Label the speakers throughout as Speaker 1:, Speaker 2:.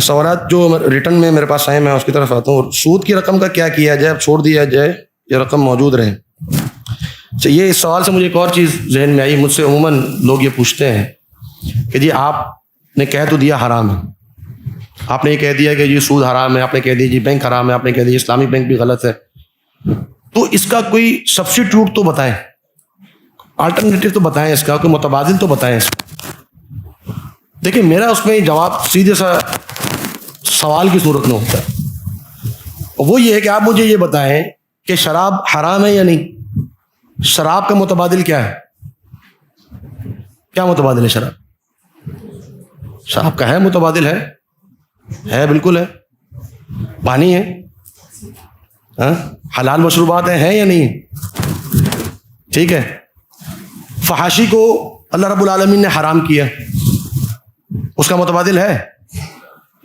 Speaker 1: سوالات جو ریٹن میں میرے پاس آئے میں اس کی طرف آتا ہوں. سود کی رقم کا کیا کیا جائے, اب چھوڑ دیا جائے یا رقم موجود رہے؟ اچھا, یہ اس سوال سے مجھے ایک اور چیز ذہن میں آئی. مجھ سے عموماً لوگ یہ پوچھتے ہیں کہ جی آپ نے کہہ تو دیا حرام ہے, آپ نے یہ کہہ دیا کہ جی سود حرام ہے, آپ نے کہہ دیا جی بینک حرام ہے, آپ نے کہہ دیا اسلامی بینک بھی غلط ہے, تو اس کا کوئی سبسٹیٹیوٹ تو بتائیں, آلٹرنیٹو تو بتائیں, اس کا کوئی متبادل تو بتائیں. دیکھیں میرا اس میں جواب سیدھے سا سوال کی صورت میں ہوتا ہے, وہ یہ ہے کہ آپ مجھے یہ بتائیں کہ شراب حرام ہے یا نہیں. شراب کا متبادل کیا ہے؟ کیا متبادل ہے شراب؟ شراب کا ہے متبادل, ہے بالکل ہے, پانی ہے, حلال مشروبات ہیں یا نہیں؟ ٹھیک ہے. فحاشی کو اللہ رب العالمین نے حرام کیا, اس کا متبادل ہے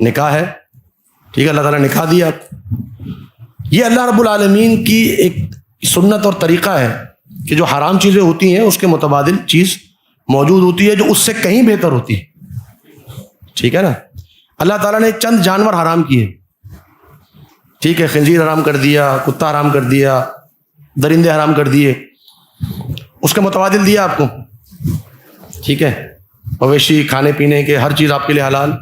Speaker 1: نکاح ہے. ٹھیک ہے, اللہ تعالیٰ نے نکاح دیا. یہ اللہ رب العالمین کی ایک سنت اور طریقہ ہے کہ جو حرام چیزیں ہوتی ہیں اس کے متبادل چیز موجود ہوتی ہے جو اس سے کہیں بہتر ہوتی ہے. ٹھیک ہے نا. اللہ تعالیٰ نے چند جانور حرام کیے, ٹھیک ہے, خنزیر حرام کر دیا, کتا حرام کر دیا, درندے حرام کر دیے, اس کا متبادل دیا آپ کو. ٹھیک ہے, مویشی کھانے پینے کے ہر چیز آپ کے لیے حلال.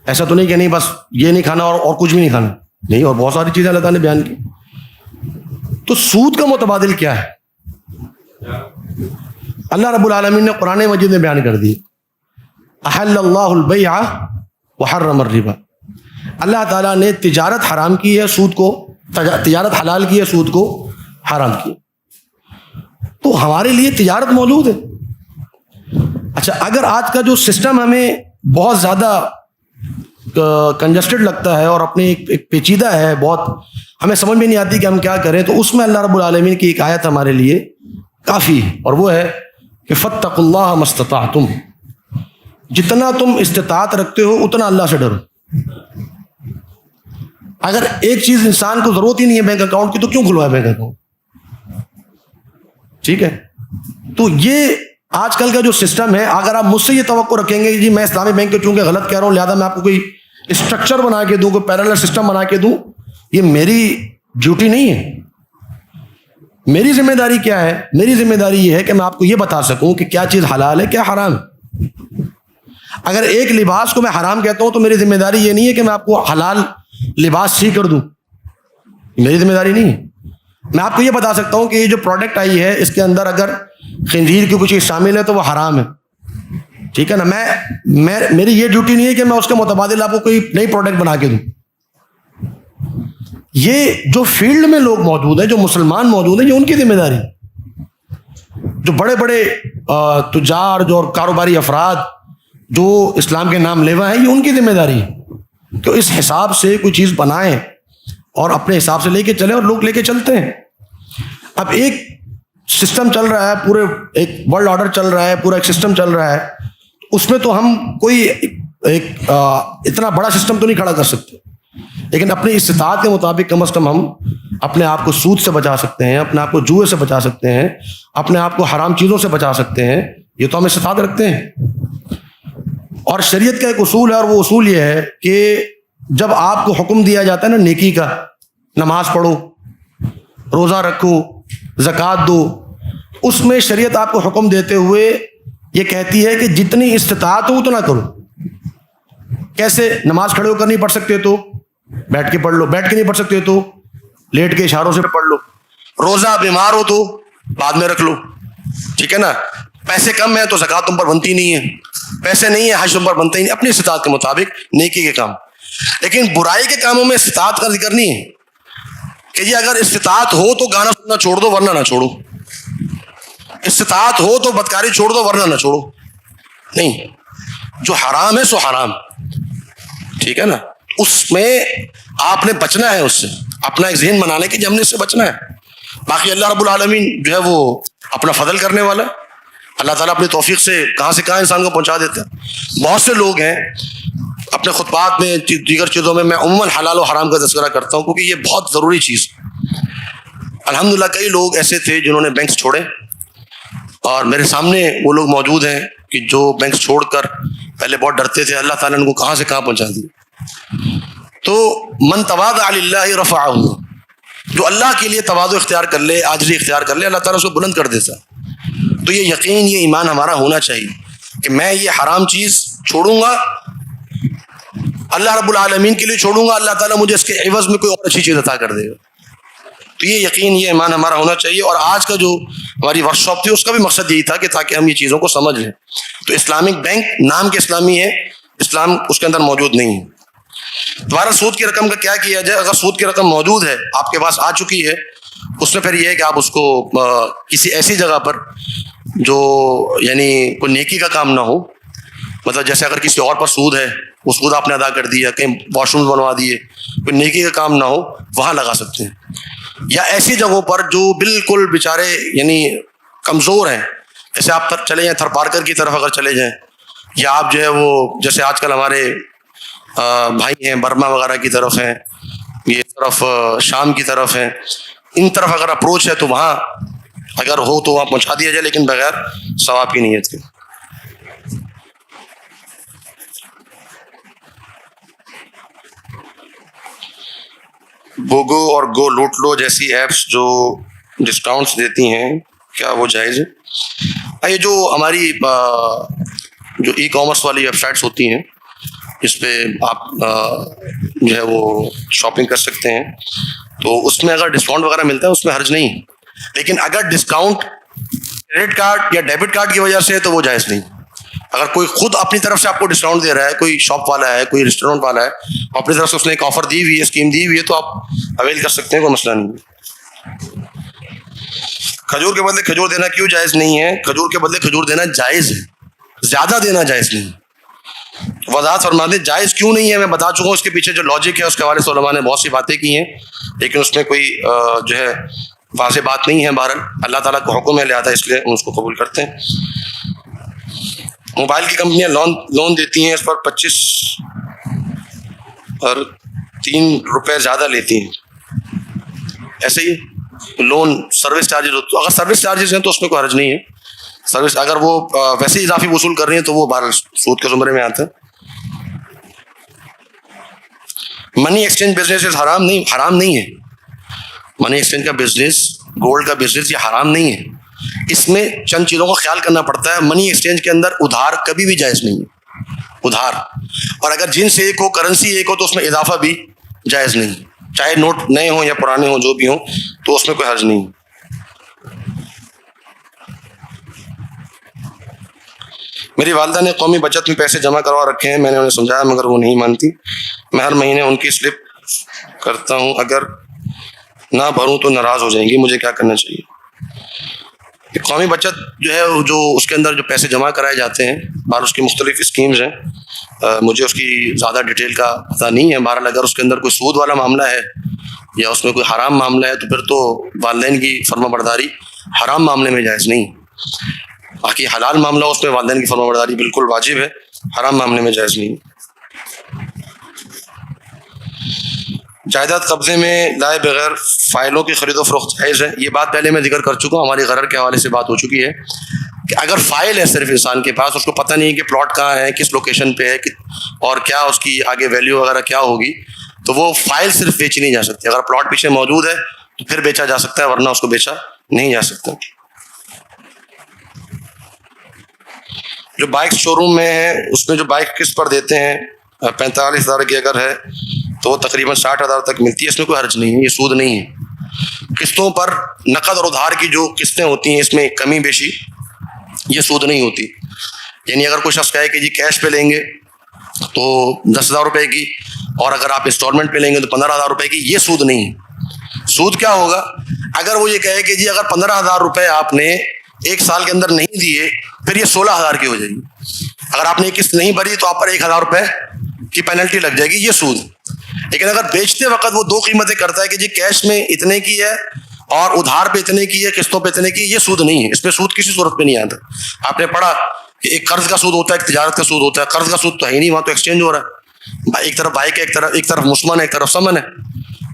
Speaker 1: ایسا تو نہیں کہ نہیں بس یہ نہیں کھانا اور کچھ بھی نہیں کھانا, نہیں, اور بہت ساری چیزیں اللہ تعالیٰ نے بیان کی. تو سود کا متبادل کیا ہے؟ اللہ رب العالمین نے قرآن مجید میں بیان کر دی, احل اللہ البیع وحرم الربا. اللہ تعالیٰ نے تجارت حرام کی ہے, سود کو, تجارت حلال کی ہے, سود کو حرام کی. تو ہمارے لیے تجارت موجود ہے. اچھا, اگر آج کا جو سسٹم ہمیں بہت زیادہ کنجسٹڈ لگتا ہے اور اپنی ایک پیچیدہ ہے, بہت ہمیں سمجھ میں نہیں آتی کہ ہم کیا کریں, تو اس میں اللہ رب العالمین کی ایک آیت ہمارے لیے کافی ہے, اور وہ ہے کہ فاتقوا اللہ ما استطعتم, جتنا تم استطاعت رکھتے ہو اتنا اللہ سے ڈرو. اگر ایک چیز انسان کو ضرورت ہی نہیں ہے بینک اکاؤنٹ کی تو کیوں کھلوائے بینک اکاؤنٹ؟ ٹھیک ہے. تو یہ آج کل کا جو سسٹم ہے, اگر آپ مجھ سے یہ توقع رکھیں گے کہ جی میں اسلامی بینک کے چونکہ غلط کہہ رہا ہوں لہٰذا میں آپ کو کوئی اسٹرکچر بنا کے دوں, کوئی پیرالل سسٹم بنا کے دوں, یہ میری ڈیوٹی نہیں ہے. میری ذمہ داری کیا ہے؟ میری ذمہ داری یہ ہے کہ میں آپ کو یہ بتا سکوں کہ کیا چیز حلال ہے کیا حرام ہے. اگر ایک لباس کو میں حرام کہتا ہوں تو میری ذمہ داری یہ نہیں ہے کہ میں آپ کو حلال لباس سی کر دوں, میری ذمہ داری نہیں ہے. میں آپ کو یہ بتا سکتا ہوں کہ یہ جو پروڈکٹ آئی ہے اس کے اندر اگر خنزیر کی کچھ چیز شامل ہے تو وہ حرام ہے. ٹھیک ہے نا. میری یہ ڈیوٹی نہیں ہے کہ میں اس کے متبادل آپ کو کوئی نئی پروڈکٹ بنا کے دوں. یہ جو فیلڈ میں لوگ موجود ہیں, جو مسلمان موجود ہیں, یہ ان کی ذمہ داری. جو بڑے بڑے تجار جو کاروباری افراد جو اسلام کے نام لیوا ہیں, یہ ان کی ذمہ داری ہے کہ اس حساب سے کوئی چیز بنائیں اور اپنے حساب سے لے کے چلیں, اور لوگ لے کے چلتے ہیں. اب ایک سسٹم چل رہا ہے, پورے ایک ورلڈ آرڈر چل رہا ہے, پورا ایک سسٹم چل رہا ہے, اس میں تو ہم کوئی ایک اتنا بڑا سسٹم تو نہیں کھڑا کر سکتے, لیکن اپنی استطاعت کے مطابق کم از کم ہم اپنے آپ کو سود سے بچا سکتے ہیں, اپنے آپ کو جوئے سے بچا سکتے ہیں, اپنے آپ کو حرام چیزوں سے بچا سکتے ہیں. یہ تو ہم استطاعت رکھتے ہیں. اور شریعت کا ایک اصول ہے, اور وہ اصول یہ ہے کہ جب آپ کو حکم دیا جاتا ہے نا نیکی کا, نماز پڑھو, روزہ رکھو, زکوٰۃ دو, اس میں شریعت آپ کو حکم دیتے ہوئے یہ کہتی ہے کہ جتنی استطاعت ہو اتنا کرو. کیسے؟ نماز کھڑے ہو کر نہیں پڑھ سکتے تو بیٹھ کے پڑھ لو, بیٹھ کے نہیں پڑھ سکتے تو لیٹ کے اشاروں سے پڑھ لو, روزہ بیمار ہو تو بعد میں رکھ لو. ٹھیک ہے نا. پیسے کم ہیں تو زکوٰۃ تم پر بنتی نہیں ہے, پیسے نہیں ہے حج تم پر بنتے ہی نہیں. اپنی استطاعت کے مطابق نیکی کے کام. لیکن برائی کے کاموں میں استطاعت کا ذکر نہیں ہے کہ جی اگر استطاعت ہو تو گانا سننا چھوڑ دو ورنہ نہ چھوڑو, استطاعت ہو تو بدکاری چھوڑ دو ورنہ نہ چھوڑو. نہیں, جو حرام ہے سو حرام. ٹھیک ہے نا. اس میں آپ نے بچنا ہے, اس سے اپنا ایک ذہن بنانے کی ہم نے اس سے بچنا ہے. باقی اللہ رب العالمین جو ہے وہ اپنا فضل کرنے والا ہے. اللہ تعالیٰ اپنی توفیق سے کہاں انسان کو پہنچا دیتا ہے. بہت سے لوگ ہیں اپنے خطبات میں دیگر چیزوں میں عموماً حلال و حرام کا تذکرہ کرتا ہوں کیونکہ یہ بہت ضروری چیز. الحمدللہ کئی لوگ ایسے تھے جنہوں نے بینکس چھوڑے, اور میرے سامنے وہ لوگ موجود ہیں کہ جو بینکس چھوڑ کر پہلے بہت ڈرتے تھے, اللہ تعالیٰ نے ان کو کہاں سے کہاں پہنچا دیا. تو من تواضع للہ رفعہ, جو اللہ کے لیے تواضع اختیار کر لے, عاجزی اختیار کر لے, اللہ تعالیٰ اس کو بلند کر دیتا. تو یہ یقین, یہ ایمان ہمارا ہونا چاہیے کہ میں یہ حرام چیز چھوڑوں گا, اللہ رب العالمین کے لیے چھوڑوں گا, اللہ تعالیٰ مجھے اس کے عوض میں کوئی اور اچھی چیز عطا کر دے گا. تو یہ یقین, یہ ایمان ہمارا ہونا چاہیے. اور آج کا جو ہماری ورک شاپ تھی اس کا بھی مقصد یہی تھا کہ تاکہ ہم یہ چیزوں کو سمجھ لیں. تو اسلامک بینک نام کے اسلامی ہے, اسلام اس کے اندر موجود نہیں ہے. دوبارہ سود کی رقم کا کیا کیا جائے؟ اگر سود کی رقم موجود ہے, آپ کے پاس آ چکی ہے, اس میں پھر یہ ہے کہ آپ اس کو کسی ایسی جگہ پر جو یعنی کوئی نیکی کا کام نہ ہو, مطلب جیسے اگر کسی اور پر سود ہے, وہ سود آپ نے ادا کر دیا, کہیں واش روم بنوا دیے, کوئی نیکی کا کام نہ ہو, وہاں لگا سکتے ہیں. یا ایسی جگہوں پر جو بالکل بیچارے یعنی کمزور ہیں, جیسے آپ چلے جائیں تھر پارکر کی طرف اگر چلے جائیں, یا آپ جو ہے وہ جیسے آج کل ہمارے بھائی ہیں برما وغیرہ کی طرف ہیں, یہ طرف شام کی طرف ہیں, ان طرف اگر اپروچ ہے تو وہاں اگر ہو تو وہاں پہنچا دیا جائے, لیکن بغیر ثواب کی نیت کے. بوگو اور گو لوٹ لو جیسی ایپس جو ڈسکاؤنٹس دیتی ہیں, کیا وہ جائز ہے؟ یہ جو ہماری جو ای کامرس والی ویب سائٹس ہوتی ہیں, اس پہ آپ جو ہے وہ شاپنگ کر سکتے ہیں, تو اس میں اگر ڈسکاؤنٹ وغیرہ ملتا ہے اس میں حرج نہیں. لیکن اگر ڈسکاؤنٹ کریڈٹ کارڈ یا ڈیبٹ کارڈ کی وجہ سے ہے تو وہ جائز نہیں. اگر کوئی خود اپنی طرف سے آپ کو ڈسکاؤنٹ دے رہا ہے, کوئی شاپ والا ہے, کوئی ریسٹورینٹ والا ہے, اپنی طرف سے اس نے ایک آفر دی ہوئی ہے, اسکیم دی ہوئی ہے, تو آپ اویل کر سکتے ہیں, کوئی مسئلہ نہیں. کھجور کے بدلے کھجور دینا کیوں جائز نہیں ہے؟ کھجور کے بدلے کھجور دینا جائز ہے, زیادہ دینا جائز نہیں. وضاحت فرما دیں جائز کیوں نہیں ہے. میں بتا چکا ہوں اس کے پیچھے جو لاجک ہے, اس کے حوالے سے علماء نے بہت سی باتیں کی ہیں, لیکن اس میں کوئی جو ہے واضح بات نہیں ہے. بہرحال اللہ تعالیٰ کو حکم ہے, لہٰذا اس لیے ہم اس کو قبول کرتے ہیں. موبائل کی کمپنیاں لون دیتی ہیں, اس پر 25 اور 3 روپے زیادہ لیتی ہیں. ایسے ہی لون سروس چارجز, اگر سروس چارجز ہیں تو اس میں کوئی حرج نہیں ہے. سروس اگر وہ ویسے ہی اضافی وصول کر رہی ہیں تو وہ بہرحال سود کے زمرے میں آتا ہے. منی ایکسچینج بزنس حرام نہیں ہے. منی ایکسچینج کا بزنس, گولڈ کا بزنس, یہ حرام نہیں ہے. اس میں چند چیزوں کا خیال کرنا پڑتا ہے. منی ایکسچینج کے اندر ادھار کبھی بھی جائز نہیں ہے, ادھار. اور اگر جنس ایک ہو, کرنسی ایک ہو, تو اس میں اضافہ بھی جائز نہیں, چاہے نوٹ نئے ہوں یا پرانے ہوں, جو بھی ہوں, تو اس میں کوئی حرج نہیں. میری والدہ نے قومی بچت میں پیسے جمع کروا رکھے ہیں, میں نے انہیں سمجھایا مگر وہ نہیں مانتی. میں ہر مہینے ان کی سلپ کرتا ہوں, اگر نہ بھروں تو ناراض ہو جائیں گی, مجھے کیا کرنا چاہیے؟ قومی بچت جو ہے, جو اس کے اندر جو پیسے جمع کرائے جاتے ہیں, بہرحال اس کی مختلف اسکیمز ہیں, مجھے اس کی زیادہ ڈیٹیل کا پتہ نہیں ہے. بہرحال اگر اس کے اندر کوئی سود والا معاملہ ہے یا اس میں کوئی حرام معاملہ ہے تو پھر تو والدین کی فرما برداری حرام معاملے میں جائز نہیں. باقی حلال معاملہ اس میں والدین کی فرما برداری بالکل واجب ہے, حرام معاملے میں جائز نہیں. جائیداد قبضے میں لائے بغیر فائلوں کی خرید و فروخت جائز ہے. یہ بات پہلے میں ذکر کر چکا ہوں, ہماری غرر کے حوالے سے بات ہو چکی ہے کہ اگر فائل ہے صرف انسان کے پاس, اس کو پتہ نہیں کہ پلاٹ کہاں ہے, کس لوکیشن پہ ہے, اور کیا اس کی آگے ویلیو وغیرہ کیا ہوگی, تو وہ فائل صرف بیچی نہیں جا سکتی. اگر پلاٹ پیچھے موجود ہے تو پھر بیچا جا سکتا ہے, ورنہ اس کو بیچا نہیں جا سکتا. جو بائک شو روم میں ہے, اس میں جو بائک قسط پر دیتے ہیں 45,000 کی اگر ہے تو وہ تقریباً 60,000 تک ملتی ہے. اس میں کوئی حرج نہیں ہے, یہ سود نہیں ہے. قسطوں پر نقد اور ادھار کی جو قسطیں ہوتی ہیں, اس میں کمی بیشی, یہ سود نہیں ہوتی. یعنی اگر کوئی شخص کہے کہ جی کیش پہ لیں گے تو 10,000 روپے کی, اور اگر آپ انسٹالمنٹ پہ لیں گے تو 15,000 روپے کی, یہ سود نہیں ہے. سود کیا ہوگا؟ اگر وہ یہ کہے کہ جی اگر 15,000 روپے آپ نے 1 سال کے اندر نہیں دیے, پھر یہ 16,000 کی ہو جائے گی. اگر آپ نے یہ قسط نہیں بھری تو آپ پر 1,000 روپے کی پینلٹی لگ جائے گی, یہ سود. لیکن اگر بیچتے وقت وہ 2 قیمتیں کرتا ہے کہ جی کیش میں اتنے کی ہے اور ادھار پہ اتنے کی ہے, قسطوں پہ اتنے کی, یہ سود نہیں ہے. اس پہ سود کسی صورت پہ نہیں آتا. آپ نے پڑھا کہ ایک قرض کا سود ہوتا ہے, ایک تجارت کا سود ہوتا ہے. قرض کا سود تو ہے ہی نہیں, وہاں تو ایکسچینج ہو رہا ہے, ایک طرف بائک ہے, ایک طرف مسمن ہے, ایک طرف سمن ہے,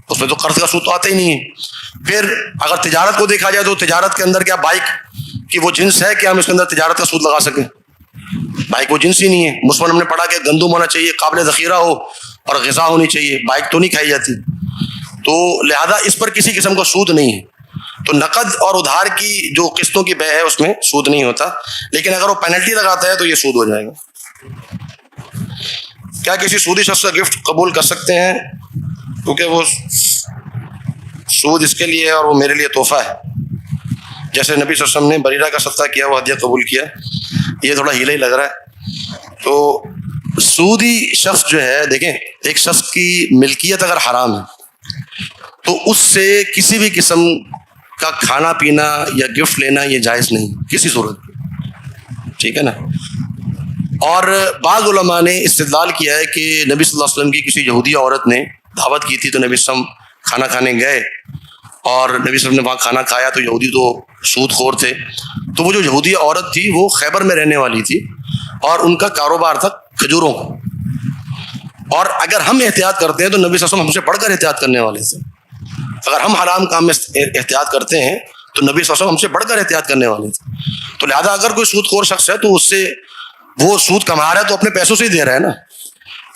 Speaker 1: اس میں تو قرض کا سود تو آتا ہی نہیں ہے. پھر اگر تجارت کو دیکھا جائے تو تجارت کے اندر کیا بائک کی وہ جنس ہے کہ ہم اس کے اندر تجارت کا سود لگا سکیں؟ بائک وہ جنس ہی نہیں ہے. مثلاً ہم نے پڑھا کہ گندم ہونا چاہیے, قابل ذخیرہ ہو اور غذا ہونی چاہیے, بائک تو نہیں کھائی جاتی. تو لہذا اس پر کسی قسم کا سود نہیں ہے. تو نقد اور ادھار کی جو قسطوں کی بے ہے اس میں سود نہیں ہوتا, لیکن اگر وہ پینلٹی لگاتا ہے تو یہ سود ہو جائے گا. کیا کسی سودی شخص کا گفٹ قبول کر سکتے ہیں کیونکہ وہ سود اس کے لیے ہے اور وہ میرے لیے تحفہ ہے؟ جیسے نبی صلی اللہ علیہ وسلم نے بریرہ کا صدقہ کیا, وہ ہدیہ قبول کیا, یہ تھوڑا ہیلا ہی لگ رہا ہے. تو سودی شخص جو ہے, دیکھیں ایک شخص کی ملکیت اگر حرام ہے تو اس سے کسی بھی قسم کا کھانا پینا یا گفٹ لینا یہ جائز نہیں کسی صورت میں, ٹھیک ہے نا. اور بعض علماء نے استدلال کیا ہے کہ نبی صلی اللہ علیہ وسلم کی کسی یہودی عورت نے دعوت کی تھی, تو نبی صلی اللہ علیہ وسلم کھانا کھانے گئے اور نبی صلی اللہ علیہ وسلم نے وہاں کھانا کھایا, تو یہودی تو سود خور تھے. تو وہ جو یہودی عورت تھی وہ خیبر میں رہنے والی تھی اور ان کا کاروبار تھا کھجوروں کا. اور اگر ہم احتیاط کرتے ہیں تو نبی صلی اللہ علیہ وسلم ہم سے بڑھ کر احتیاط کرنے والے تھے. اگر ہم حرام کام میں احتیاط کرتے ہیں تو نبی صلی اللہ علیہ وسلم ہم سے بڑھ کر احتیاط کرنے والے تھے. تو لہٰذا اگر کوئی سود خور شخص ہے تو اس سے وہ سود کما رہا ہے تو اپنے پیسوں سے ہی دے رہا ہے نا.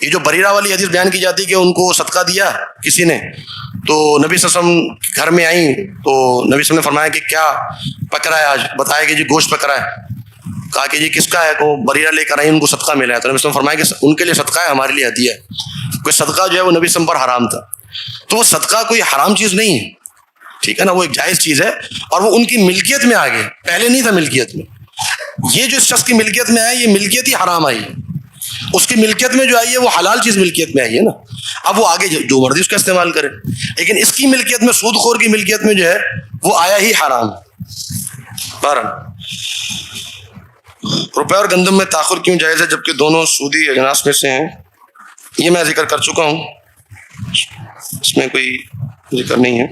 Speaker 1: یہ جو بریرہ والی حدیث بیان کی جاتی ہے کہ ان کو صدقہ دیا کسی نے, تو نبی صلی اللہ علیہ وسلم گھر میں آئیں تو نبی صلی اللہ علیہ وسلم نے فرمایا کہ کیا پکڑا ہے آج, بتایا کہ جی گوشت پکڑا ہے. کہا کہ جی کس کا ہے, کو بریرہ لے کر آئی, ان کو صدقہ ملا ہے. تو نبی صلی اللہ علیہ وسلم فرمایا کہ ان کے لیے صدقہ ہے, ہمارے لیے ہدیہ ہے. کوئی صدقہ جو ہے وہ نبی صلی اللہ علیہ وسلم پر حرام تھا, تو وہ صدقہ کوئی حرام چیز نہیں ہے, ٹھیک ہے نا, وہ ایک جائز چیز ہے اور وہ ان کی ملکیت میں آ گیا, پہلے نہیں تھا ملکیت میں. یہ جو اس شخص کی ملکیت میں آیا یہ ملکیت ہی حرام آئی, اس کی ملکیت میں جو آئی ہے وہ حلال چیز ملکیت میں آئی ہے نا. اب وہ آگے جو مرضی اس کا استعمال کرے, لیکن اس کی ملکیت میں, سود خور کی ملکیت میں جو ہے وہ آیا ہی حرام. بہرحال روپے اور گندم میں تاخر کیوں جائز ہے جبکہ دونوں سودی اجناس میں سے ہیں؟ یہ میں ذکر کر چکا ہوں, اس میں کوئی ذکر نہیں ہے.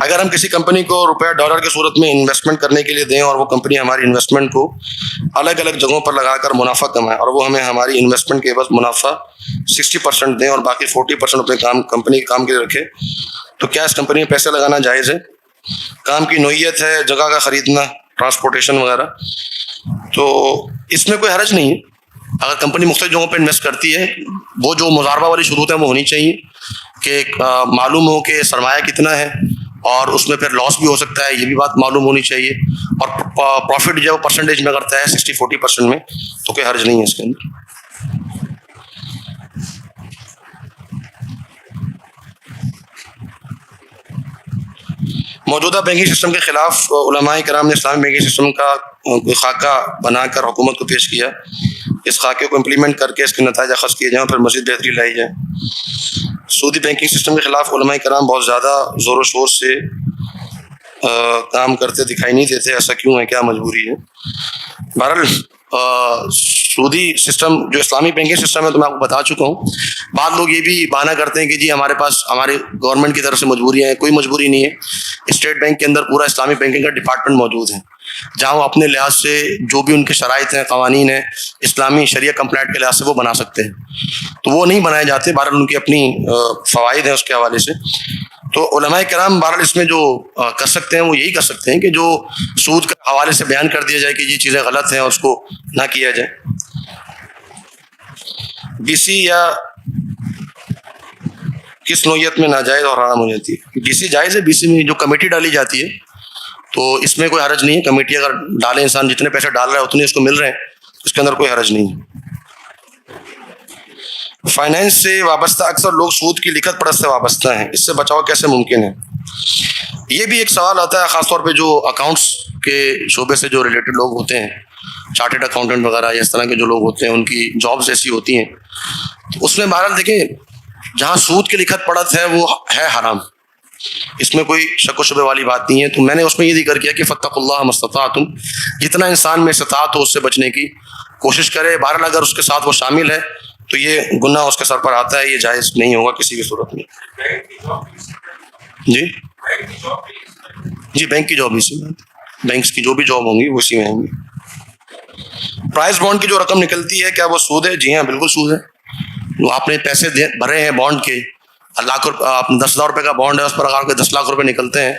Speaker 1: اگر ہم کسی کمپنی کو روپے ڈالر کی صورت میں انویسٹمنٹ کرنے کے لیے دیں اور وہ کمپنی ہماری انویسٹمنٹ کو الگ الگ جگہوں پر لگا کر منافع کمائے اور وہ ہمیں ہماری انویسٹمنٹ کے عوض منافع 60% دیں اور باقی 40% اپنے کمپنی کے کام کے لیے رکھے, تو کیا اس کمپنی میں پیسے لگانا جائز ہے؟ کام کی نوعیت ہے, جگہ کا خریدنا, ٹرانسپورٹیشن وغیرہ, تو اس میں کوئی حرج نہیں ہے. اگر کمپنی مختلف جگہوں پہ انویسٹ کرتی ہے, وہ جو مضاربہ والی شروط ہے وہ ہونی چاہیے کہ معلوم ہو کہ سرمایہ کتنا ہے اور اس میں پھر لاس بھی ہو سکتا ہے, یہ بھی بات معلوم ہونی چاہیے. اور پروفٹ جو ہے وہ پرسنٹیج میں کرتا ہے 60-40% میں, تو کوئی حرج نہیں ہے اس کے اندر. موجودہ بینکنگ سسٹم کے خلاف علماء کرام نے اسلامی بینکنگ سسٹم کا خاکہ بنا کر حکومت کو پیش کیا. اس خاکے کو امپلیمنٹ کر کے اس کے نتائج اخذ کیے جائیں اور پھر مزید بہتری لائی جائے. سعودی بینکنگ سسٹم کے خلاف علماء کرام بہت زیادہ زور و شور سے کام کرتے دکھائی نہیں دیتے, ایسا کیوں ہے, کیا مجبوری ہے؟ بہرحال سعودی سسٹم جو اسلامی بینکنگ سسٹم ہے تو میں آپ کو بتا چکا ہوں. بعض لوگ یہ بھی بہانہ کرتے ہیں کہ جی ہمارے پاس ہماری گورنمنٹ کی طرف سے مجبوریاں ہیں. کوئی مجبوری نہیں ہے. اسٹیٹ بینک کے اندر پورا اسلامی بینکنگ کا ڈپارٹمنٹ موجود ہے جہاں وہ اپنے لحاظ سے جو بھی ان کے شرائط ہیں, قوانین ہیں, اسلامی شریعہ کمپلائنٹ کے لحاظ سے وہ بنا سکتے ہیں. تو وہ نہیں بنائے جاتے, بہرحال ان کی اپنی فوائد ہیں اس کے حوالے سے. تو علماء کرام بہرحال اس میں جو کر سکتے ہیں وہ یہی کر سکتے ہیں کہ جو سود کے حوالے سے بیان کر دیا جائے کہ یہ چیزیں غلط ہیں اور اس کو نہ کیا جائے. بی سی یا کس نوعیت میں ناجائز اور حرام ہو جاتی ہے؟ بی سی جائز ہے. بی سی میں جو کمیٹی ڈالی جاتی ہے تو اس میں کوئی حرج نہیں ہے. کمیٹی اگر ڈالے, انسان جتنے پیسے ڈال رہا ہے اتنے اس کو مل رہے ہیں, اس کے اندر کوئی حرج نہیں ہے. فائنینس سے وابستہ اکثر لوگ سود کی لکھت پڑھت سے وابستہ ہیں, اس سے بچاؤ کیسے ممکن ہے؟ یہ بھی ایک سوال آتا ہے, خاص طور پہ جو اکاؤنٹس کے شعبے سے جو ریلیٹڈ لوگ ہوتے ہیں, چارٹرڈ اکاؤنٹنٹ وغیرہ یا اس طرح کے جو لوگ ہوتے ہیں, ان کی جابس ایسی ہوتی ہیں. تو اس میں بہرحال دیکھیں, جہاں سود کی لکھت پڑھت ہے وہ ہے حرام, اس میں کوئی شک و شبے والی بات نہیں ہے. تو میں نے اس میں یہ ذکر کیا کہ فاتقوا اللہ ما استطعتم, جتنا انسان میں استطاعت ہو اس سے بچنے کی کوشش کرے. بہرحال اگر اس کے ساتھ وہ شامل ہے تو یہ گناہ اس کے سر پر آتا ہے, یہ جائز نہیں ہوگا کسی بھی صورت میں. جی بینک کی جاب اسی میں, بینکس کی جو بھی جاب ہوں گی وہ اسی میں ہوں گی. پرائز بانڈ کی جو رقم نکلتی ہے کیا وہ سود ہے؟ جی ہاں بالکل سود ہے. جو آپ نے پیسے بھرے ہیں بانڈ کے, 10,000 روپے کا بانڈ ہے, اس پر اگر آپ کے 10 لاکھ روپے نکلتے ہیں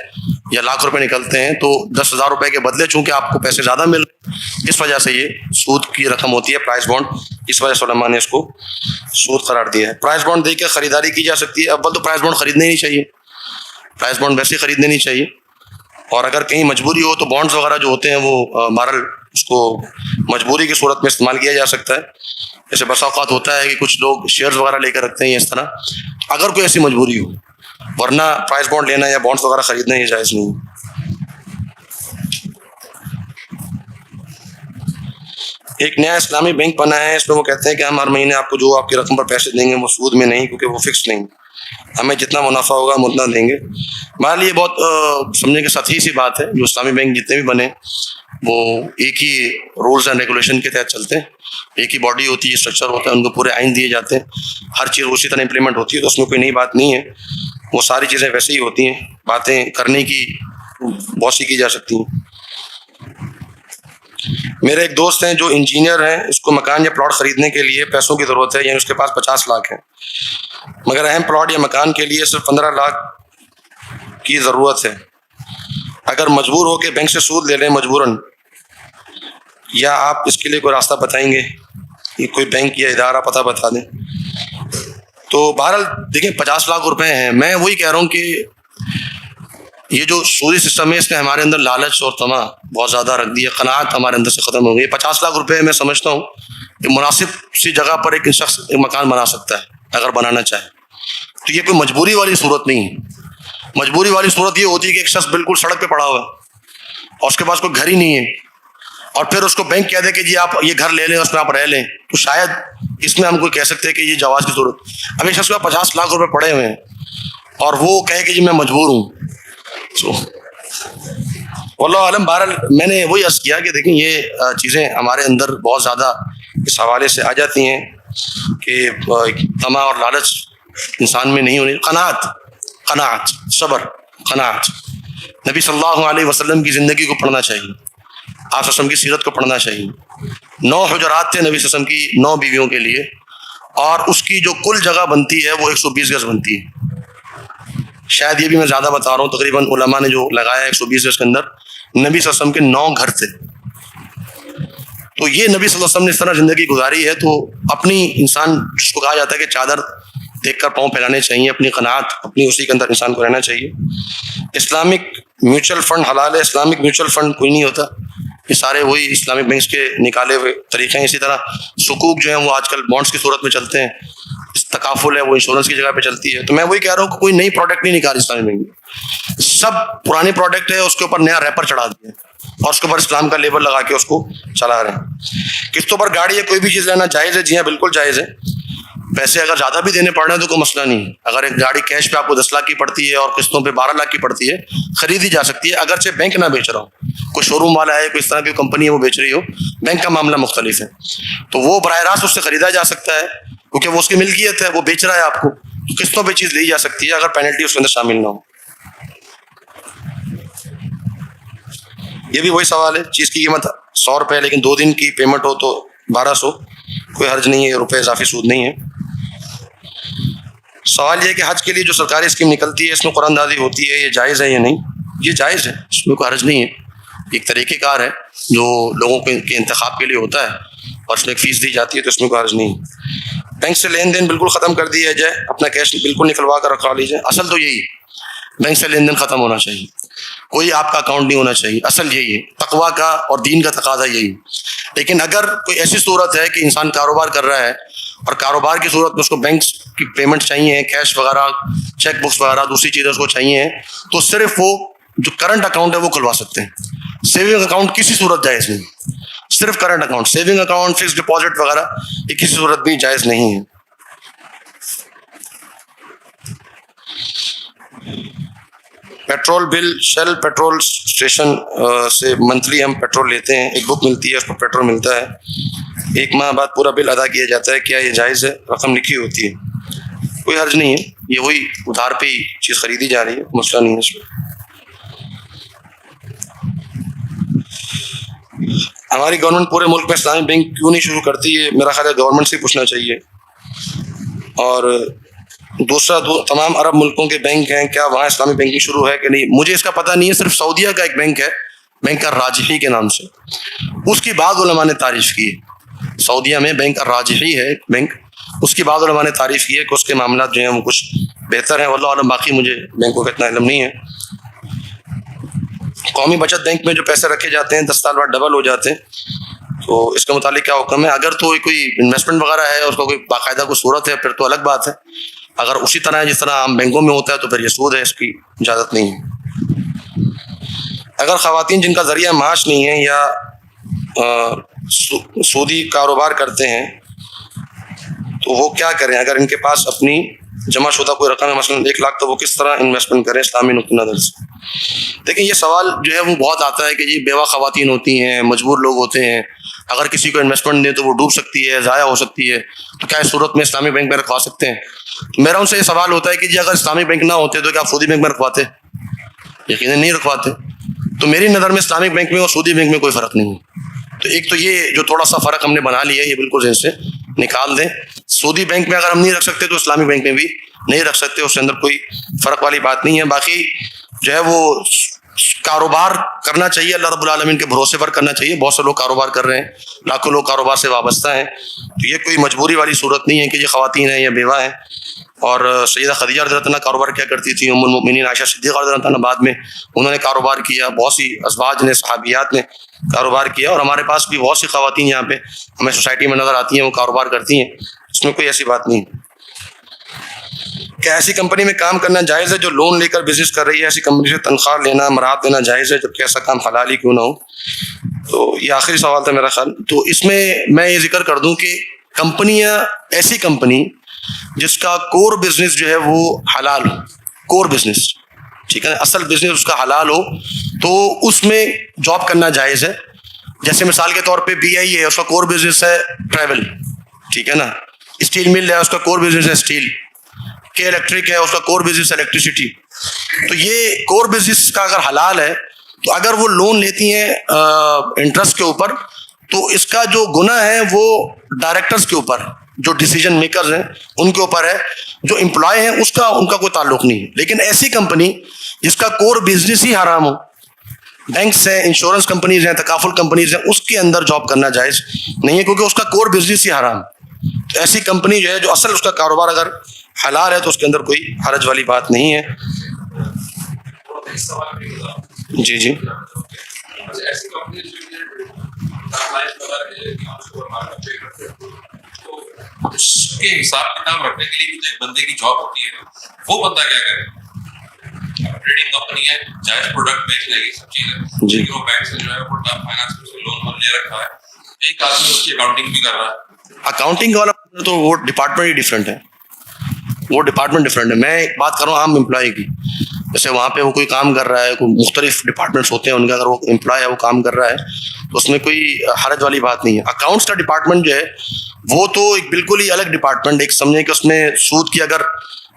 Speaker 1: یا لاکھ روپے نکلتے ہیں تو 10,000 روپے کے بدلے چونکہ آپ کو پیسے زیادہ مل رہے ہیں، اس وجہ سے یہ سود کی رقم ہوتی ہے پرائز بانڈ، اس وجہ سے علماء نے اس کو سود قرار دیا ہے۔ پرائز بانڈ دے کے خریداری کی جا سکتی ہے، اول تو پرائز بانڈ خریدنے ہی نہیں چاہیے، پرائز بانڈ ویسے خریدنے نہیں چاہیے، اور اگر کہیں مجبوری ہو تو بانڈز وغیرہ جو ہوتے ہیں وہ بہرحال اس کو مجبوری کی صورت میں استعمال کیا جا سکتا ہے۔ جیسے بسا اوقات ہوتا ہے کہ کچھ لوگ شیئرز وغیرہ لے کر رکھتے ہیں اس طرح، اگر کوئی ایسی مجبوری ہو، ورنہ پرائز بانڈ لینا یا بانڈز وغیرہ خریدنا یہ جائز نہیں ہے۔ ایک نیا اسلامی بینک بنا ہے، اس میں وہ کہتے ہیں کہ ہم ہر مہینے آپ کو جو آپ کی رقم پر پیسے دیں گے وہ سود میں نہیں، کیونکہ وہ فکس نہیں، ہمیں جتنا منافع ہوگا ہم اتنا دیں گے۔ بہرحال یہ بہت سمجھنے کی سطحی سی بات ہے۔ جو اسلامی بینک جتنے بھی بنے وہ ایک ہی رولز اینڈ ریگولیشن کے تحت چلتے ہیں، ایک ہی باڈی ہوتی ہے، اسٹرکچر ہوتا ہے، ان کو پورے آئین دیے جاتے ہیں، ہر چیز اسی طرح امپلیمنٹ ہوتی ہے، تو اس میں کوئی نئی بات نہیں ہے، وہ ساری چیزیں ویسے ہی ہوتی ہیں، باتیں کرنے کی بہت سی کی جا سکتی ہیں۔ میرے ایک دوست ہیں جو انجینئر ہیں، اس کو مکان یا پلاٹ خریدنے کے لیے پیسوں کی ضرورت ہے، یعنی اس کے پاس 50 لاکھ ہے، مگر اہم پلاٹ یا مکان کے لیے صرف 15 لاکھ کی ضرورت ہے۔ اگر مجبور ہو کہ بینک سے سود لے لیں مجبوراً، یا آپ اس کے لیے کوئی راستہ بتائیں گے، یہ کوئی بینک یا ادارہ پتہ بتا دیں۔ تو بہرحال دیکھیں 50 لاکھ روپے ہیں، میں وہی کہہ رہا ہوں کہ یہ جو سودی سسٹم ہے اس نے ہمارے اندر لالچ اور طمع بہت زیادہ رکھ دی ہے، قناعت ہمارے اندر سے ختم ہو گئی۔ 50 لاکھ روپے میں سمجھتا ہوں کہ مناسب سی جگہ پر ایک شخص ایک مکان بنا سکتا ہے اگر بنانا چاہے، تو یہ کوئی مجبوری والی صورت نہیں ہے۔ مجبوری والی صورت یہ ہوتی ہے کہ ایک شخص بالکل سڑک پہ پڑا ہوا ہے اور اس کے پاس کوئی گھر ہی نہیں ہے، اور پھر اس کو بینک کہہ دے کہ جی آپ یہ گھر لے لیں، اس میں آپ رہ لیں، تو شاید اس میں ہم کوئی کہہ سکتے ہیں کہ یہ جواز کی صورت۔ اب ایک شخص کے پاس 50 لاکھ روپے پڑے ہوئے ہیں اور وہ کہے کہ جی میں مجبور ہوں، واللہ عالم۔ بہرحال میں نے وہی عرض کیا کہ دیکھیں یہ چیزیں ہمارے اندر بہت زیادہ اس حوالے سے آ جاتی ہیں کہ طمع اور لالچ انسان میں نہیں ہونی۔ قناعت، صبر، قناعت۔ نبی صلی اللہ علیہ وسلم کی زندگی کو پڑھنا چاہیے، آپ صلی اللہ علیہ وسلم کی سیرت کو پڑھنا چاہیے۔ 9 حجرات تھے نبی صلی اللہ علیہ وسلم کی 9 بیویوں کے لیے، اور اس کی جو کل جگہ بنتی ہے وہ 120 گز بنتی ہے۔ شاید یہ بھی میں زیادہ بتا رہا ہوں، تقریباً علماء نے جو لگایا 120 گز کے اندر نبی صلی اللہ علیہ وسلم کے 9 گھر تھے۔ تو یہ نبی صلی اللہ علیہ وسلم نے اس طرح زندگی گزاری ہے، تو اپنی انسان جس کو کہا جاتا ہے کہ چادر دیکھ کر پاؤں پھیلانے چاہیے، اپنی قناعت اپنی اسی کے اندر انسان کو رہنا چاہیے۔ اسلامک میوچل فنڈ حلال ہے، اسلامک میوچل فنڈ کوئی نہیں ہوتا، یہ سارے وہی اسلامک بینکس کے نکالے ہوئے طریقے ہیں۔ اسی طرح سکوک جو ہیں وہ آج کل بانڈس کی صورت میں چلتے ہیں، تکافل ہے وہ انشورنس کی جگہ پہ چلتی ہے۔ تو میں وہی کہہ رہا ہوں کہ کوئی نئی پروڈکٹ نہیں نکالی اسلامی بینک نے، سب پرانی پروڈکٹ ہے، اس کے اوپر نیا ریپر چڑھا دیا اور اس کے اوپر اسلام کا لیبل لگا کے اس کو چلا رہے ہیں۔ قسطوں پر گاڑی یا کوئی بھی چیز لینا جائز ہے؟ جی ہاں بالکل جائز ہے، پیسے اگر زیادہ بھی دینے پڑ رہے ہیں تو کوئی مسئلہ نہیں ہے۔ اگر ایک گاڑی کیش پہ آپ کو 10 لاکھ کی پڑتی ہے اور قسطوں پہ 12 لاکھ کی پڑتی ہے، خریدی جا سکتی ہے، اگرچہ بینک نہ بیچ رہا ہو، کوئی شو روم والا ہے، کوئی اس طرح کی کمپنی ہے وہ بیچ رہی ہو، بینک کا معاملہ مختلف ہے، تو وہ براہ راست اس سے خریدا جا سکتا ہے کیونکہ وہ اس کی ملکیت ہے، وہ بیچ رہا ہے آپ کو، تو قسطوں پہ چیز لی جا سکتی ہے اگر پینلٹی اس کے اندر شامل نہ ہو۔ یہ بھی وہی سوال ہے، چیز کی قیمت 100 روپے لیکن 2 دن کی پیمنٹ ہو تو 1200، کوئی حرج نہیں ہے، روپے اضافی سود نہیں ہے۔ سوال یہ ہے کہ حج کے لیے جو سرکاری اسکیم نکلتی ہے اس میں قرآن دازی ہوتی ہے، یہ جائز ہے یا نہیں؟ یہ جائز ہے، اس میں کوئی حرج نہیں ہے، ایک طریقہ کار ہے جو لوگوں کے انتخاب کے لیے ہوتا ہے اور اس میں ایک فیس دی جاتی ہے، تو اس میں کوئی حرج نہیں ہے۔ بینک سے لین دین بالکل ختم کر دیا جائے، اپنا کیش بالکل نکلوا کر رکھوا لیجیے، اصل تو یہی ہے، بینک سے لین دین ختم ہونا چاہیے، کوئی آپ کا اکاؤنٹ نہیں ہونا چاہیے، اصل یہی ہے، تقویٰ کا اور دین کا تقاضا یہی ہے۔ لیکن اگر کوئی ایسی صورت ہے کہ انسان کاروبار کر رہا ہے اور کاروبار کی صورت میں اس کو بینک کی پیمنٹ چاہیے، کیش وغیرہ، چیک بکس وغیرہ، دوسری چیزیں اس کو چاہیے، تو صرف وہ جو کرنٹ اکاؤنٹ ہے وہ کھلوا سکتے ہیں، سیونگ اکاؤنٹ کسی صورت جائز نہیں، صرف current account, saving account, fix deposit وغیرہ یہ کسی صورت بھی جائز نہیں ہے۔ پیٹرول بل، شیل پیٹرول اسٹیشن سے منتھلی ہم پیٹرول لیتے ہیں، ایک بک ملتی ہے اس پر پیٹرول ملتا ہے، 1 ماہ بعد پورا بل ادا کیا جاتا ہے، کیا یہ جائز ہے؟ رقم لکھی ہوتی ہے، کوئی حرج نہیں ہے، یہ وہی ادھار پہ ہی چیز خریدی جا رہی ہے، مسئلہ نہیں ہے اس میں۔ ہماری گورنمنٹ پورے ملک میں اسلامی بینک کیوں نہیں شروع کرتی ہے؟ میرا خیال ہے گورنمنٹ سے پوچھنا چاہیے، اور دوسرا تمام عرب ملکوں کے بینک ہیں، کیا وہاں اسلامی بینکنگ شروع ہے کہ نہیں؟ مجھے اس کا پتہ نہیں ہے، صرف سعودیہ کا ایک بینک ہے، بینک الراجحی کے نام سے، اس کی بعض علماء نے تعریف کی ہے۔ سعودیہ میں بینک الراجحی ہے بینک، اس کی بعض علماء نے تعریف کی ہے کہ اس کے معاملات جو ہیں وہ کچھ بہتر ہیں، واللہ عالم، باقی مجھے بینکوں کا اتنا علم نہیں ہے۔ قومی بچت بینک میں جو پیسے رکھے جاتے ہیں 10 سال بعد ڈبل ہو جاتے ہیں، تو اس کے متعلق کیا حکم ہے؟ اگر تو کوئی انویسٹمنٹ وغیرہ ہے، اس کا کوئی باقاعدہ کوئی صورت ہے، پھر تو الگ بات ہے۔ اگر اسی طرح ہے جس طرح عام بینکوں میں ہوتا ہے تو پھر یہ سود ہے، اس کی اجازت نہیں ہے۔ اگر خواتین جن کا ذریعہ معاش نہیں ہے یا سودی کاروبار کرتے ہیں تو وہ کیا کریں؟ اگر ان کے پاس اپنی جمع شدہ کوئی رقم ہے، مثلا 1 لاکھ، تو وہ کس طرح انویسٹمنٹ کریں اسلامی نقطہ نظر سے؟ دیکھیں، یہ سوال جو ہے وہ بہت آتا ہے کہ جی بیوہ خواتین ہوتی ہیں، مجبور لوگ ہوتے ہیں، اگر کسی کو انویسٹمنٹ دیں تو وہ ڈوب سکتی ہے، ضائع ہو سکتی ہے، تو کیا اس صورت میں اسلامی بینک میں رکھوا سکتے ہیں؟ تو میرا ان سے یہ سوال ہوتا ہے کہ جی اگر اسلامی بینک نہ ہوتے تو کیا آپ سودی بینک میں رکھواتے؟ یقیناً نہیں رکھواتے۔ تو میری نظر میں اسلامک بینک میں اور سودی بینک میں کوئی فرق نہیں ہے۔ تو ایک تو یہ جو تھوڑا سا فرق ہم نے بنا لیا ہے، یہ بالکل ذہن سے نکال دیں۔ سودی بینک میں اگر ہم نہیں رکھ سکتے تو اسلامی بینک میں بھی نہیں رکھ سکتے، اس کے اندر کوئی فرق والی بات نہیں ہے۔ باقی جو ہے وہ کاروبار کرنا چاہیے، اللہ رب العالمین کے بھروسے پر کرنا چاہیے۔ بہت سے لوگ کاروبار کر رہے ہیں، لاکھوں لوگ کاروبار سے وابستہ ہیں، تو یہ کوئی مجبوری والی صورت نہیں ہے کہ یہ خواتین ہیں یا بیوہ ہیں۔ اور سیدہ خدیجہ رضی اللہ عنہا کاروبار کیا کرتی تھی، ام المؤمنین عائشہ صدیقہ رضی اللہ عنہا بعد میں انہوں نے کاروبار کیا، بہت سی ازواج نے، صحابیات نے کاروبار کیا، اور ہمارے پاس بھی بہت سی خواتین یہاں پہ ہمیں سوسائٹی میں نظر آتی ہیں، وہ کاروبار کرتی ہیں، اس میں کوئی ایسی بات نہیں۔ کیا ایسی کمپنی میں کام کرنا جائز ہے جو لون لے کر بزنس کر رہی ہے؟ ایسی کمپنی سے تنخواہ لینا، مراحت لینا جائز ہے جبکہ ایسا کام حلال ہی کیوں نہ ہو؟ تو یہ آخری سوال تھا میرا خیال۔ تو اس میں یہ ذکر کر دوں کہ کمپنیاں، ایسی کمپنی جس کا کور بزنس جو ہے وہ حلال ہو، کور بزنس، ٹھیک ہے، اصل بزنس اس کا حلال ہو، تو اس میں جاب کرنا جائز ہے۔ جیسے مثال کے طور پہ بی آئی ہے، اس کا کور بزنس ہے ٹریول، ٹھیک ہے نا۔ اسٹیل مل ہے، اس کا کور بزنس ہے اسٹیل۔ کے الیکٹرک ہے، اس کا کور بزنس الیکٹریسٹی۔ تو یہ کور بزنس کا اگر حلال ہے تو اگر وہ لون لیتی ہیں انٹرسٹ کے اوپر، تو اس کا جو گناہ ہے وہ ڈائریکٹرز کے اوپر، جو ڈیسیجن میکرز ہیں ان کے اوپر ہے، جو امپلائی ہیں ان کا کوئی تعلق نہیں ہے۔ لیکن ایسی کمپنی جس کا کور بزنس ہی حرام ہو، بینکس ہیں، انشورنس کمپنیز ہیں، تکافل کمپنیز ہیں، اس کے اندر جاب کرنا جائز نہیں ہے، کیونکہ اس کا کور بزنس ہی حرام۔ تو ایسی کمپنی جو ہے، جو اصل اس کا کاروبار اگر حلال ہے تو اس کے اندر کوئی حرج والی بات نہیں ہے۔ جی جی
Speaker 2: اس کے حساب کتاب رکھنے کے لیے ایک بندے کی جاب ہوتی ہے، وہ بندہ کیا کرے؟ ٹریڈنگ کمپنی ہے، جائز پروڈکٹ بیچ لے گی، سب چیز ہے، لیکن وہ بینک سے جو ہے وہ فائنانس سے لون لے رکھا ہے، ایک آدمی اس کی اکاؤنٹنگ بھی کر رہا ہے۔
Speaker 1: اکاؤنٹنگ والا تو وہ ڈپارٹمنٹ ہی ڈفرینٹ ہے، وہ ڈپارٹمنٹ ڈفرینٹ ہے۔ میں ایک بات کر رہا ہوں عام امپلائی کی، جیسے وہاں پہ وہ کوئی کام کر رہا ہے، کوئی مختلف ڈپارٹمنٹس ہوتے ہیں ان کا، اگر وہ امپلائی ہے وہ کام کر رہا ہے تو اس میں کوئی حرج والی بات نہیں ہے۔ اکاؤنٹس کا ڈپارٹمنٹ جو ہے وہ تو ایک بالکل ہی الگ ڈپارٹمنٹ، ایک سمجھیں کہ اس میں سود کی اگر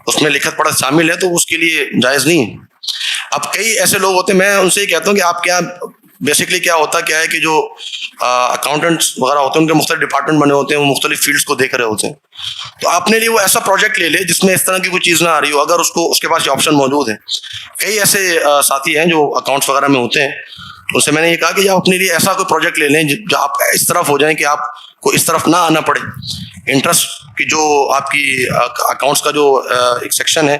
Speaker 1: اس میں لکھت پڑھت شامل ہے تو اس کے لیے جائز نہیں ہے۔ اب کئی ایسے لوگ ہوتے ہیں، میں ان سے یہ کہتا ہوں کہ آپ کیا بیسکلی کیا ہے کہ جو اکاؤنٹنٹس وغیرہ ہوتے ہیں ان کے مختلف ڈپارٹمنٹ بنے ہوتے ہیں، وہ مختلف فیلڈس کو دیکھ رہے ہوتے ہیں، تو اپنے لیے وہ ایسا پروجیکٹ لے لے جس میں اس طرح کی کوئی چیز نہ آ رہی ہو، اگر اس کے پاس یہ آپشن موجود ہے۔ کئی ایسے ساتھی ہیں جو اکاؤنٹس وغیرہ میں ہوتے ہیں، ان سے میں نے یہ کہا کہ آپ اپنے لیے ایسا کوئی پروجیکٹ لے لیں جو آپ اس طرف ہو جائیں کہ آپ کو اس طرف نہ آنا پڑے، انٹرسٹ کی جو آپ کی اکاؤنٹس کا جو ایک سیکشن ہے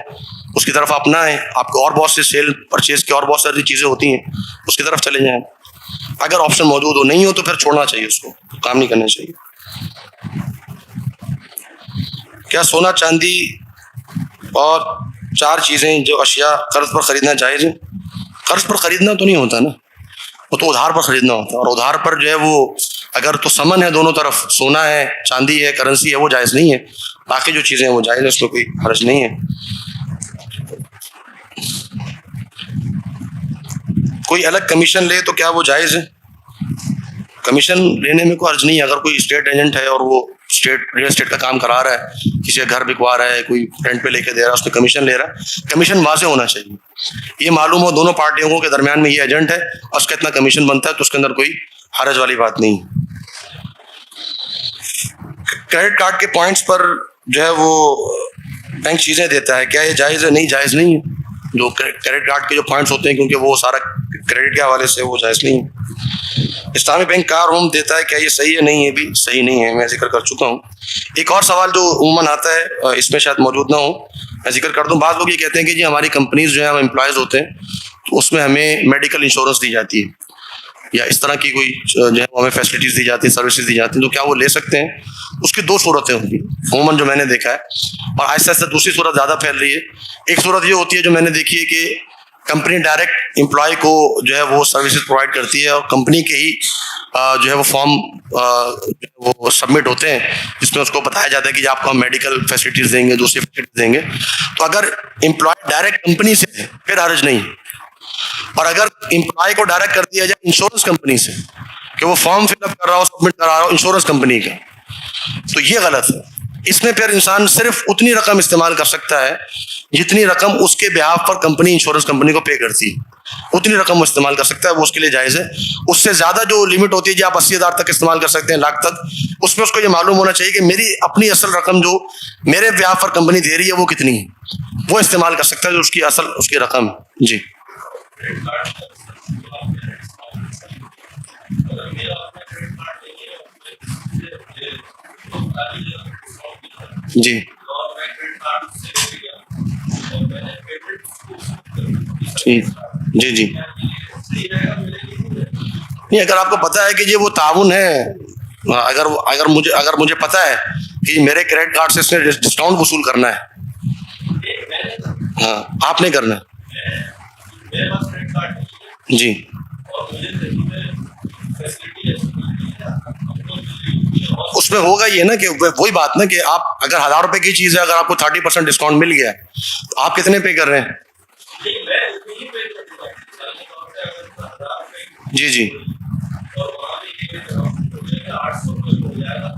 Speaker 1: اس کی طرف آپ نہ آئیں، آپ کو اور بہت سے سیل پرچیز کی اور بہت ساری چیزیں ہوتی ہیں اس کی طرف چلے جائیں۔ اگر آپشن موجود ہو، نہیں ہو تو پھر چھوڑنا چاہیے، اس کو کام نہیں کرنا چاہیے۔ کیا سونا چاندی اور 4 چیزیں جو اشیاء قرض پر خریدنا جائز ہے؟ قرض پر خریدنا تو نہیں ہوتا نا، وہ تو ادھار پر خریدنا ہوتا ہے، اور ادھار پر جو ہے وہ اگر تو سمن ہے دونوں طرف، سونا ہے، چاندی ہے، کرنسی ہے، وہ جائز نہیں ہے۔ باقی جو چیزیں ہیں وہ جائز ہے، اس میں کوئی حرج نہیں ہے۔ کوئی الگ کمیشن لے تو کیا وہ جائز ہے؟ کمیشن لینے میں کوئی حرج نہیں ہے۔ اگر کوئی اسٹیٹ ایجنٹ ہے اور وہ ریل اسٹیٹ کا کام کرا رہا ہے، کسی کا گھر بکوا رہا ہے، کوئی رینٹ پہ لے کے دے رہا ہے، اس میں کمیشن لے رہا ہے، کمیشن واضح ہونا چاہیے، یہ معلوم ہو دونوں پارٹیوں کے درمیان میں یہ ایجنٹ ہے اور اس کا اتنا کمیشن بنتا ہے، تو اس کے اندر کوئی حرج والی بات نہیں۔ کریڈٹ کارڈ کے پوائنٹس پر جو ہے وہ بینک چیزیں دیتا ہے, کیا یہ جائز ہے؟ نہیں, جائز نہیں ہے. جو کریڈٹ کارڈ کے جو پوائنٹس ہوتے ہیں, کیونکہ وہ سارا کریڈٹ کے حوالے سے, وہ جائز نہیں ہے. اسلامی بینک کار ہوم دیتا ہے, کیا یہ صحیح ہے؟ نہیں, یہ بھی صحیح نہیں ہے, میں ذکر کر چکا ہوں. ایک اور سوال جو عموماً آتا ہے, اس میں شاید موجود نہ ہو, میں ذکر کر دوں. بعض لوگ یہ کہتے ہیں کہ جی ہماری کمپنیز جو ہیں, ہم امپلائز ہوتے ہیں تو اس میں ہمیں میڈیکل انشورنس دی جاتی ہے, یا اس طرح کی کوئی جو ہے ہمیں فیسلٹیز دی جاتی ہیں, سروسز دی جاتی ہیں, تو کیا وہ لے سکتے ہیں؟ اس کی دو صورتیں ہوں گی عموماً جو میں نے دیکھا ہے, اور آہستہ آہستہ دوسری صورت زیادہ پھیل رہی ہے. ایک صورت یہ ہوتی ہے جو میں نے دیکھی ہے کہ کمپنی ڈائریکٹ امپلائی کو جو ہے وہ سروسز پرووائڈ کرتی ہے, اور کمپنی کے ہی جو ہے وہ فارم وہ سبمٹ ہوتے ہیں جس میں اس کو بتایا جاتا ہے کہ آپ کو ہم میڈیکل فیسلٹیز دیں گے, دوسری فیسلٹیز دیں گے. تو اگر امپلائی ڈائریکٹ کمپنی سے ہے پھر حرج نہیں, اور اگر امپلائی کو ڈائریکٹ کر دیا جائے انشورنس کمپنی سے کہ وہ فارم فل اپ کر رہا ہو, سبمٹ کرا رہا ہو انشورنس کمپنی کا, تو یہ غلط ہے. اس میں پھر انسان صرف اتنی رقم استعمال کر سکتا ہے جتنی رقم اس کے بہاف پر کمپنی انشورنس کمپنی کو پے کرتی ہے, اتنی رقم وہ استعمال کر سکتا ہے, وہ اس کے لیے جائز ہے. اس سے زیادہ جو لمٹ ہوتی ہے جی آپ 80,000 تک استعمال کر سکتے ہیں, لاکھ تک, اس میں اس کو یہ معلوم ہونا چاہیے کہ میری اپنی اصل رقم جو میرے بہاف پر کمپنی دے رہی ہے وہ کتنی ہے, وہ استعمال کر سکتا ہے جو اس کی اصل اس کی رقم. جی جی جی جی نہیں, اگر آپ کو پتا ہے کہ یہ وہ تعاون ہے, اگر مجھے پتا ہے کہ میرے کریڈٹ کارڈ سے اس نے ڈسکاؤنٹ وصول کرنا ہے, ہاں آپ نہیں کرنا. جی اس میں ہوگا یہ نا کہ وہی بات نا کہ آپ اگر 1,000 روپے کی چیز ہے, اگر آپ کو 30% ڈسکاؤنٹ مل گیا تو آپ کتنے پے کر رہے ہیں؟ جی جی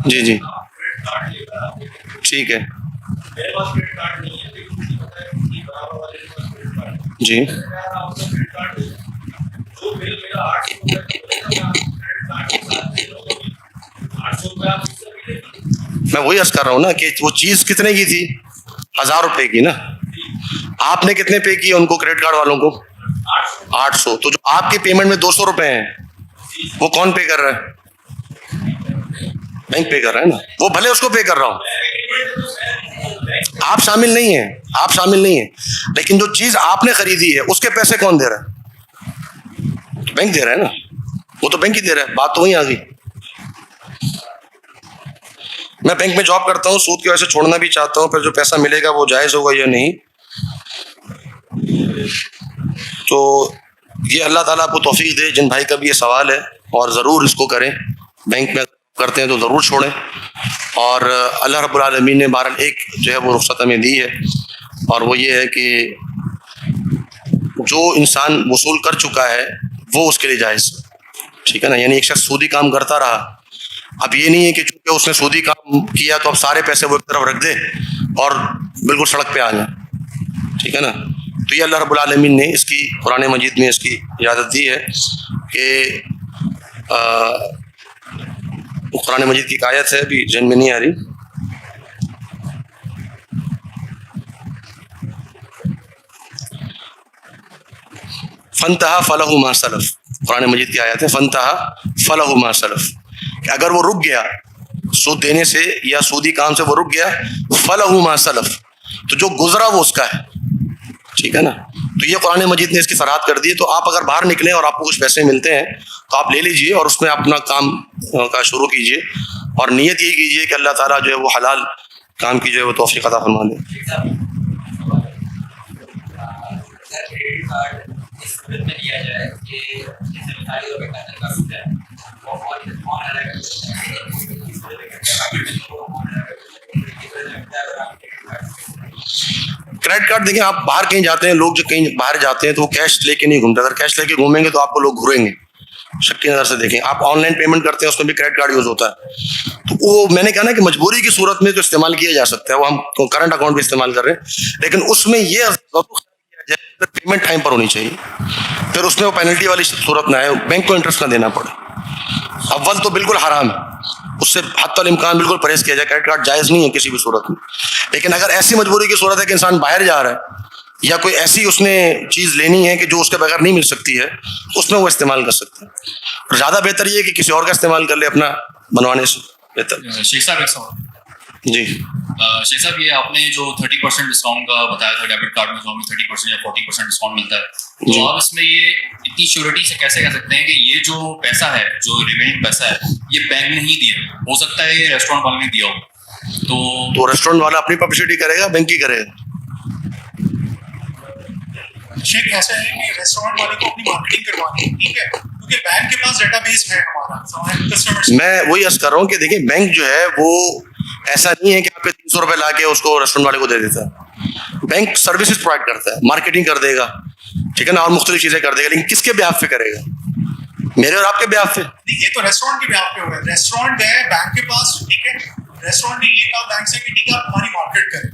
Speaker 1: جی جی ٹھیک ہے. جی میں وہی عرض کر رہا ہوں نا کہ وہ چیز کتنے کی تھی؟ 1,000 روپے کی نا. آپ نے کتنے پے کیے ان کو, کریڈٹ کارڈ والوں کو؟ 800. تو جو آپ کی پیمنٹ میں 200 روپے ہیں وہ کون پے کر رہا ہے؟ بینک پے کر رہا ہے نا. وہ بھلے اس کو پے کر رہا ہوں, آپ شامل نہیں ہیں, آپ شامل نہیں ہیں, لیکن جو چیز آپ نے خریدی ہے اس کے پیسے کون دے رہا ہے؟ بینک دے رہا ہے نا, وہ تو بینک ہی دے رہا ہے. بات تو وہیں آ گئی. میں بینک میں جاب کرتا ہوں, سود کی وجہ سے چھوڑنا بھی چاہتا ہوں, پھر جو پیسہ ملے گا وہ جائز ہوگا یا نہیں, تو یہ اللہ تعالیٰ آپ کو توفیق دے. جن بھائی کا بھی یہ سوال ہے, اور ضرور اس کو کریں, بینک میں کرتے ہیں تو ضرور چھوڑیں. اور اللہ رب العالمین نے بہرحال ایک جو ہے وہ رخصت ہمیں دی ہے, اور وہ یہ ہے کہ جو انسان وصول کر چکا ہے وہ اس کے لیے جائز, ٹھیک ہے نا. یعنی ایک شخص سودی کام کرتا رہا, اب یہ نہیں ہے کہ چونکہ اس نے سودی کام کیا تو اب سارے پیسے وہ ایک طرف رکھ دے اور بالکل سڑک پہ آ جائیں, ٹھیک ہے نا. تو یہ اللہ رب العالمین نے اس کی قرآن مجید میں اس کی اجازت دی ہے کہ قرآن مجید کی ایک آیت ہے, ابھی ذہن میں نہیں آ رہی, فانتہا فلہ ما سلف, قرآن مجید کی آیت ہے فانتہا فلہ ما سلف, کہ اگر وہ رک گیا سود دینے سے یا سودی کام سے وہ رک گیا, فلہ ما سلف, تو جو گزرا وہ اس کا ہے, ٹھیک ہے نا. تو یہ قرآن مجید نے اس کی سراحت کر دی. تو آپ اگر باہر نکلیں اور آپ کو کچھ پیسے ملتے ہیں تو آپ لے لیجئے اور اس میں اپنا کام کا شروع کیجئے, اور نیت یہی کیجئے کہ اللہ تعالیٰ جو ہے وہ حلال کام کی جو ہے وہ توفیق عطا فرما دے. کریڈٹ کارڈ دیکھیں, آپ باہر کہیں جاتے ہیں, لوگ جو کہیں باہر جاتے ہیں تو وہ کیش لے کے نہیں گھومتے. اگر کیش لے کے گھومیں گے تو آپ کو لوگ گھوریں گے, شک کی نظر سے دیکھیں. آپ آن لائن پیمنٹ کرتے ہیں اس میں بھی کریڈٹ کارڈ یوز ہوتا ہے, تو وہ میں نے کہا نا کہ مجبوری کی صورت میں تو استعمال کیا جا سکتا ہے, وہ ہم کرنٹ اکاؤنٹ بھی استعمال کر رہے ہیں, لیکن اس میں یہ پیمنٹ ٹائم پر ہونی چاہیے, پھر اس میں وہ پینلٹی والی صورت نہ آئے, بینک کو انٹرسٹ نہ دینا پڑے. اول تو بالکل حرام ہے, اس سے حتی الامکان بالکل پرہیز کیا جائے. کریڈٹ کارڈ جائز نہیں ہے کسی بھی صورت میں. لیکن اگر ایسی مجبوری کی صورت ہے کہ انسان باہر جا رہا ہے یا کوئی ایسی اس نے چیز لینی ہے کہ جو اس کے بغیر نہیں مل سکتی ہے, اس میں وہ استعمال کر سکتا ہے. اور زیادہ بہتر یہ ہے کہ کسی اور کا استعمال کر لے اپنا بنوانے سے بہتر.
Speaker 3: شیخ صاحب ایک سوال.
Speaker 1: جی
Speaker 3: شیخ صاحب, یہ آپ نے جو 30% ڈسکاؤنٹ کا بتایا تھا ڈیبٹ کارڈ میں, جو ہمیں 30% یا 40% ڈسکاؤنٹ ملتا ہے, تو آپ اس میں یہ اتنی شیورٹی سے کیسے کہہ سکتے ہیں کہ یہ جو پیسہ ہے, جو ریمیننگ پیسہ ہے, یہ بینک نے ہی دیا؟ ہو سکتا ہے یہ ریسٹورینٹ والے نے دیا ہو,
Speaker 1: تو ریسٹورینٹ والا اپنی پبلسٹی کرے گا, بینک کی کرے گا.
Speaker 4: شیخ ایسا ہے کہ ریسٹورینٹ والے کو اپنی مارکیٹنگ کروانی ہے, ٹھیک ہے, کیونکہ بینک کے پاس ڈیٹا بیس ہے ہمارا کسٹمرز.
Speaker 1: میں وہی عرض کر رہا ہوں کہ دیکھیں بینک جو ہے وہ ایسا نہیں ہے کہ آپ کے 300 روپے لا کے اس کو ریسٹورینٹ والے کو دے دیتا ہے. بینک سروسز پرووائڈ کرتا ہے, مارکیٹنگ کر دے گا, ٹھیک ہے نا, اور مختلف چیزیں کر دے گا, لیکن کس کے بیاف پہ کرے گا؟ میرے اور آپ کے بیاف پہ.
Speaker 4: یہ تو ریسٹورینٹ کے بیاف پہ ہو رہا ہے. ریسٹورینٹ ہے بینک کے پاس, ٹھیک ہے, ریسٹورینٹ نے یہ کہا بینک سے کہ ٹھیک ہے آپ ہماری مارکیٹ کریں,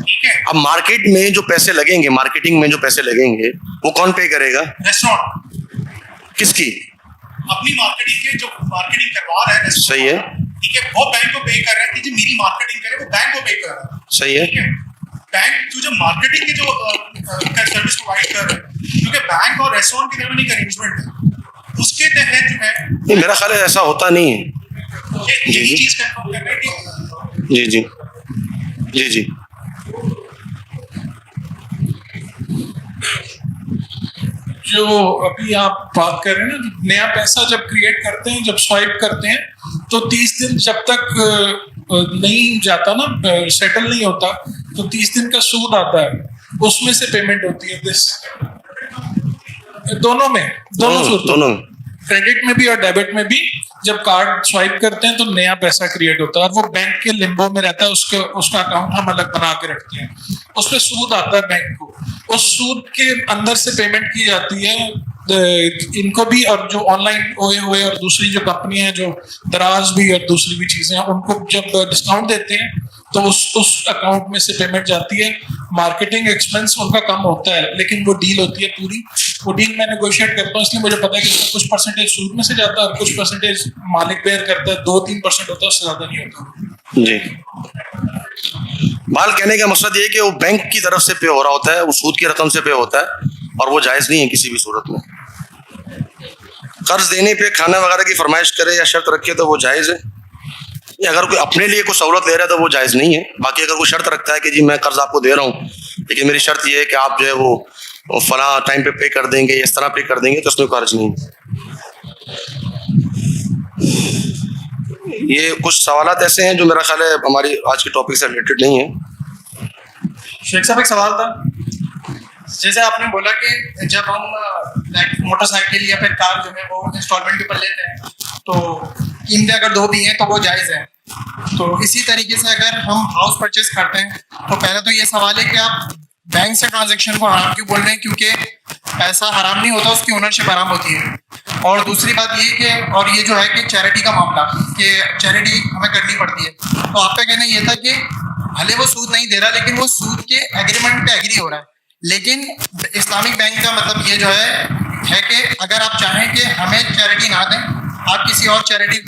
Speaker 4: ٹھیک ہے.
Speaker 1: اب مارکیٹ میں جو پیسے لگیں گے, مارکیٹنگ میں جو پیسے لگیں گے, وہ کون پے کرے گا؟
Speaker 4: ریسٹورینٹ.
Speaker 1: کس کی؟
Speaker 4: اپنی مارکیٹنگ کے جو مارکیٹنگ کروا رہا ہے.
Speaker 1: صحیح ہے,
Speaker 4: ٹھیک ہے, وہ بینک کو پے کر رہا ہے کہ جو میری مارکیٹنگ کرے وہ بینک کو پے کر رہا ہے.
Speaker 1: صحیح ہے.
Speaker 4: ٹھیک ہے, بینک جو مارکیٹنگ کی جو سروس پرووائڈ کر رہا ہے, کیونکہ بینک اور ریسٹورینٹ کے درمیان ایک ارینجمنٹ ہے, اس کے تحت جو ہے
Speaker 1: نہیں, میرا خیال ہے ایسا ہوتا نہیں ہے.
Speaker 4: یہی چیز کنفرم کر رہے ہیں کہ
Speaker 1: جی جی جی جی
Speaker 5: جو ابھی آپ بات کر رہے ہیں نا, نیا پیسہ جب کریٹ کرتے ہیں, جب سوائپ کرتے ہیں, تو 30 دن جب تک نہیں جاتا نا, سیٹل نہیں ہوتا, تو 30 دن کا سود آتا ہے, اس میں سے پیمنٹ ہوتی ہے. دونوں میں, دونوں کریڈٹ میں بھی اور ڈیبٹ میں بھی, جب کارڈ سوائپ کرتے ہیں تو نیا پیسہ کریٹ ہوتا ہے, اور وہ بینک کے لمبو میں رہتا ہے, اس کا اکاؤنٹ ہم الگ بنا کے رکھتے ہیں, اس پہ سود آتا ہے بینک کو, اس سود کے اندر سے پیمنٹ کی جاتی ہے ان کو بھی, اور جو آن لائن ہوئے اور دوسری جو کمپنیاں ہیں جو دراز بھی اور دوسری بھی چیزیں ہیں, ان کو جب ڈسکاؤنٹ دیتے ہیں تو اس اکاؤنٹ میں سے پیمنٹ جاتی ہے. مارکیٹنگ ایکسپینس ان کا کم ہوتا ہے, لیکن وہ ڈیل ہوتی ہے پوری, وہ ڈیل میں نیگوشیٹ کرتا ہوں, اس لیے مجھے پتا ہے کہ کچھ پرسنٹیج سود میں سے جاتا ہے اور کچھ پرسنٹیج مالک بیئر کرتا ہے, 2-3% ہوتا ہے, اس سے زیادہ نہیں ہوتا.
Speaker 1: جی, مال کہنے کا مقصد یہ ہے کہ وہ بینک کی طرف سے پے ہو رہا ہوتا ہے, وہ سود کی رقم سے پے ہوتا ہے, اور وہ جائز نہیں ہے کسی بھی صورت میں. قرض دینے پہ کھانا وغیرہ کی فرمائش کرے یا شرط رکھے تو وہ جائز ہے. اگر کوئی اپنے لیے کوئی سہولت لے رہا ہے تو وہ جائز نہیں ہے. باقی اگر کوئی شرط رکھتا ہے کہ جی میں قرض آپ کو دے رہا ہوں, لیکن میری شرط یہ ہے کہ آپ جو ہے وہ فلاں ٹائم پہ پے کر دیں گے, اس طرح پے کر دیں گے, تو اس میں قرض نہیں ہے. یہ کچھ سوالات ایسے ہیں جو میرا خیال ہے ہماری آج کے ٹاپک سے ریلیٹڈ نہیں ہے.
Speaker 6: شیخ صاحب ایک سوال تھا, جیسے آپ نے بولا کہ جب ہم موٹر سائیکل یا پھر کار جو ہے وہ انسٹالمنٹ کے اوپر لیتے ہیں تو قیمتیں اگر 2 بھی ہیں تو وہ جائز ہے. تو اسی طریقے سے اگر ہم ہاؤس پرچیز کرتے ہیں تو پہلے تو یہ سوال ہے کہ آپ بینک سے ٹرانزیکشن کو حرام کیوں بول رہے ہیں, کیونکہ پیسہ حرام نہیں ہوتا, اس کی اونرشپ حرام ہوتی ہے. اور دوسری بات یہ کہ اور یہ جو ہے کہ چیریٹی کا معاملہ, کہ چیریٹی ہمیں کرنی پڑتی ہے, تو آپ کا کہنا یہ تھا کہ بھلے وہ سود نہیں دے رہا لیکن وہ سود کے ایگریمنٹ پہ ایگری ہو رہا ہے. لیکن اسلامک بینک کا مطلب یہ جو ہے کہ اگر آپ چاہیں کہ ہمیں چیریٹی نہ دیں, آپ کسی اور چیریٹی